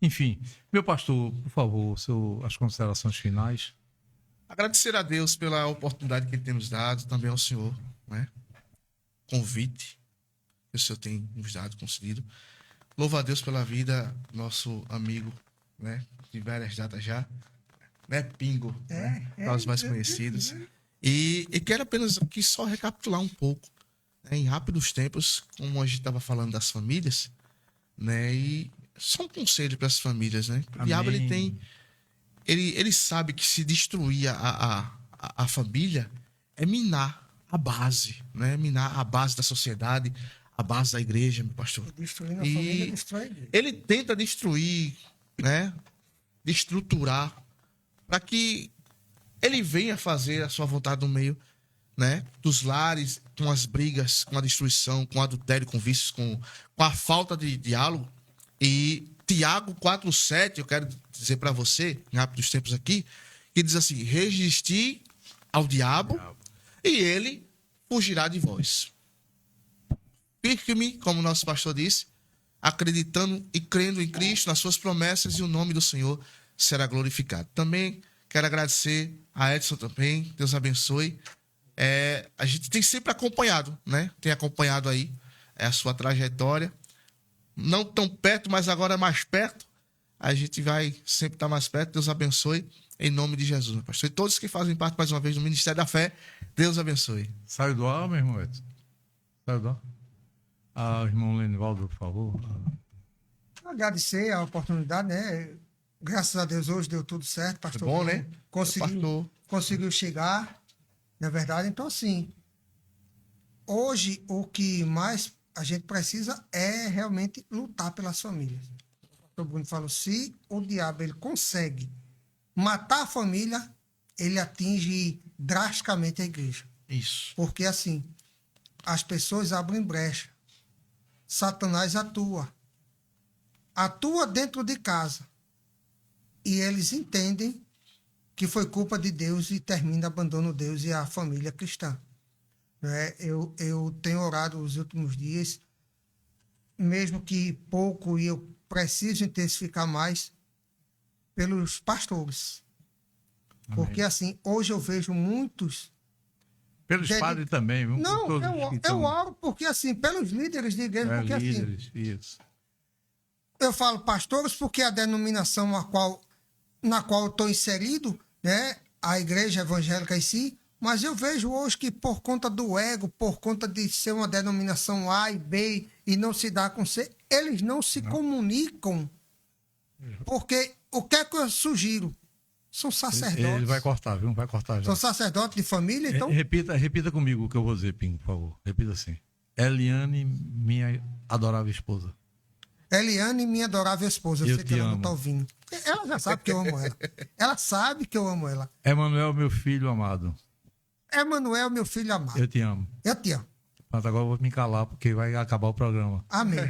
Enfim, meu pastor, por favor, as considerações finais. Agradecer a Deus pela oportunidade que ele tem nos dado, também ao Senhor, né? Convite que o Senhor tem nos dado, concedido. Louvo a Deus pela vida, nosso amigo, né? De várias datas já. né? Pingo, né? Para os mais conhecidos. E quero apenas aqui só recapitular um pouco, né? Em rápidos tempos, como a gente estava falando das famílias, né? E só um conselho para as famílias, né? O diabo, ele sabe que se destruir a família é minar a base, né? Minar a base da sociedade, a base da igreja, meu pastor. Destruindo a família, destrói a igreja. Ele tenta destruir, né? Destruturar, para que ele venha fazer a sua vontade no meio, né? Dos lares, com as brigas, com a destruição, com o adultério, com vícios, com a falta de diálogo. E Tiago 4,7, eu quero dizer para você, em rápidos tempos aqui, que diz assim: resistir ao diabo e ele fugirá de vós. Firme, como nosso pastor disse, acreditando e crendo em Cristo, nas suas promessas, e o nome do Senhor será glorificado. Também quero agradecer a Edson também, Deus abençoe. A gente tem sempre acompanhado, né? Tem acompanhado aí a sua trajetória. Não tão perto, mas agora mais perto. A gente vai sempre estar mais perto. Deus abençoe, em nome de Jesus, meu pastor. E todos que fazem parte, mais uma vez, do Ministério da Fé, Deus abençoe. Sai do ar, meu irmão Edson. Sai do ar. Irmão Lenivaldo, por favor. Agradecer a oportunidade, né? Graças a Deus hoje deu tudo certo, pastor. É bom, né? Conseguiu chegar, na verdade. Então, assim, hoje o que mais a gente precisa é realmente lutar pelas famílias. O pastor Bruno falou, se o diabo ele consegue matar a família, ele atinge drasticamente a igreja. Isso. Porque, assim, as pessoas abrem brecha. Satanás atua dentro de casa, e eles entendem que foi culpa de Deus e termina abandonando Deus e a família cristã. Né? Eu tenho orado os últimos dias, mesmo que pouco, e eu preciso intensificar mais, pelos pastores. Amém. Porque assim, hoje eu vejo muitos... Pelos padres também, viu? Não, eu oro porque assim, pelos líderes de igreja, porque líderes, assim... Isso. Eu falo pastores porque a denominação na qual eu estou inserido, né, a igreja evangélica em si, mas eu vejo hoje que por conta do ego, por conta de ser uma denominação A e B e não se dar com C, eles não se comunicam. Porque o que é que eu sugiro? São sacerdotes. Ele vai cortar, viu? Vai cortar já. São sacerdotes de família, então... Repita comigo o que eu vou dizer, Pingo, por favor. Repita assim. Eliane, minha adorável esposa. Eliane, minha adorável esposa. Eu sei que ela não está ouvindo. Ela já sabe que eu amo ela. Ela sabe que eu amo ela. Emanuel, meu filho amado. Emanuel, meu filho amado. Eu te amo. Eu te amo. Mas agora eu vou me calar, porque vai acabar o programa. Amém.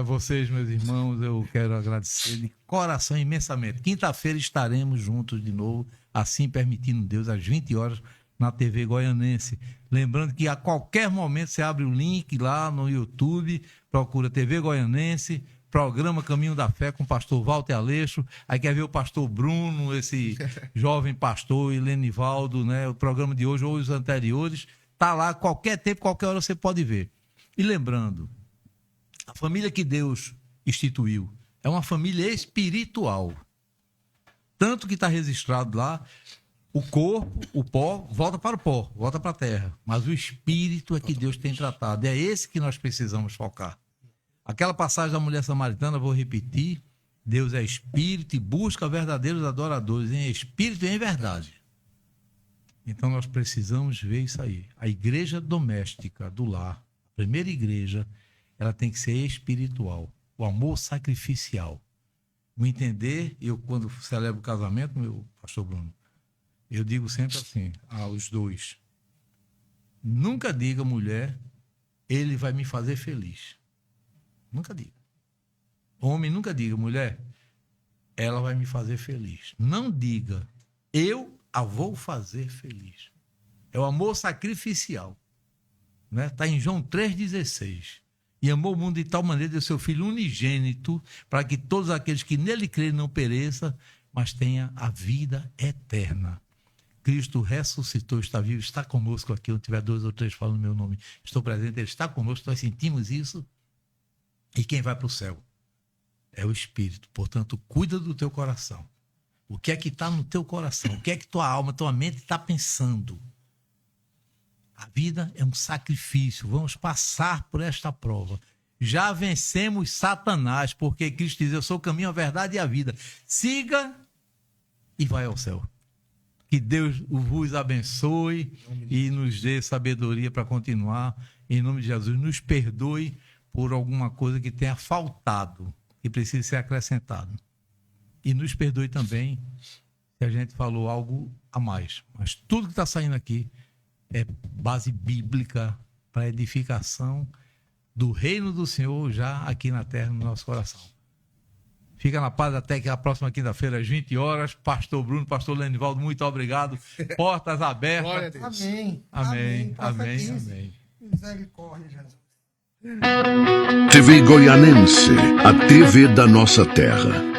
Vocês, meus irmãos, eu quero agradecer de coração imensamente. Quinta-feira estaremos juntos de novo, assim permitindo Deus, às 20 horas, na TV Goianense. Lembrando que a qualquer momento você abre o link lá no YouTube, procura TV Goianense, programa Caminho da Fé com o pastor Walter Aleixo, aí quer ver o pastor Bruno, esse jovem pastor, e Lenivaldo, né? O programa de hoje ou os anteriores, tá lá, qualquer tempo, qualquer hora você pode ver. E lembrando, a família que Deus instituiu é uma família espiritual. Tanto que está registrado lá, o corpo, o pó, volta para o pó, volta para a terra. Mas o espírito é que Deus tem tratado. É esse que nós precisamos focar. Aquela passagem da mulher samaritana, vou repetir, Deus é espírito e busca verdadeiros adoradores em espírito e em verdade. Então nós precisamos ver isso aí. A igreja doméstica do lar, a primeira igreja, ela tem que ser espiritual, o amor sacrificial. O entender, eu quando celebro o casamento, meu pastor Bruno, eu digo sempre assim, aos dois, nunca diga, mulher, ele vai me fazer feliz. Nunca diga. Homem, nunca diga, mulher, ela vai me fazer feliz. Não diga, eu a vou fazer feliz. É o amor sacrificial. Né? Está em João 3,16. E amou o mundo de tal maneira de seu Filho unigênito, para que todos aqueles que nele crerem não pereçam, mas tenham a vida eterna. Cristo ressuscitou, está vivo, está conosco aqui. Onde tiver 2 ou 3 falando meu nome, estou presente, ele está conosco, nós sentimos isso. E quem vai para o céu é o Espírito. Portanto, cuida do teu coração. O que é que está no teu coração? O que é que tua alma, tua mente está pensando? A vida é um sacrifício. Vamos passar por esta prova. Já vencemos Satanás, porque Cristo diz, eu sou o caminho, a verdade e a vida. Siga e vai ao céu. Que Deus vos abençoe e nos dê sabedoria para continuar. Em nome de Jesus, nos perdoe por alguma coisa que tenha faltado, que precisa ser acrescentado. E nos perdoe também se a gente falou algo a mais. Mas tudo que está saindo aqui é base bíblica para edificação do reino do Senhor já aqui na terra, no nosso coração. Fica na paz até que a próxima quinta-feira, às 20 horas. Pastor Bruno, pastor Lenivaldo, muito obrigado. Portas abertas. Glória a Deus. Amém. Amém. Profetize. Amém. Misericórdia, Jesus. TV Goianense, a TV da nossa terra.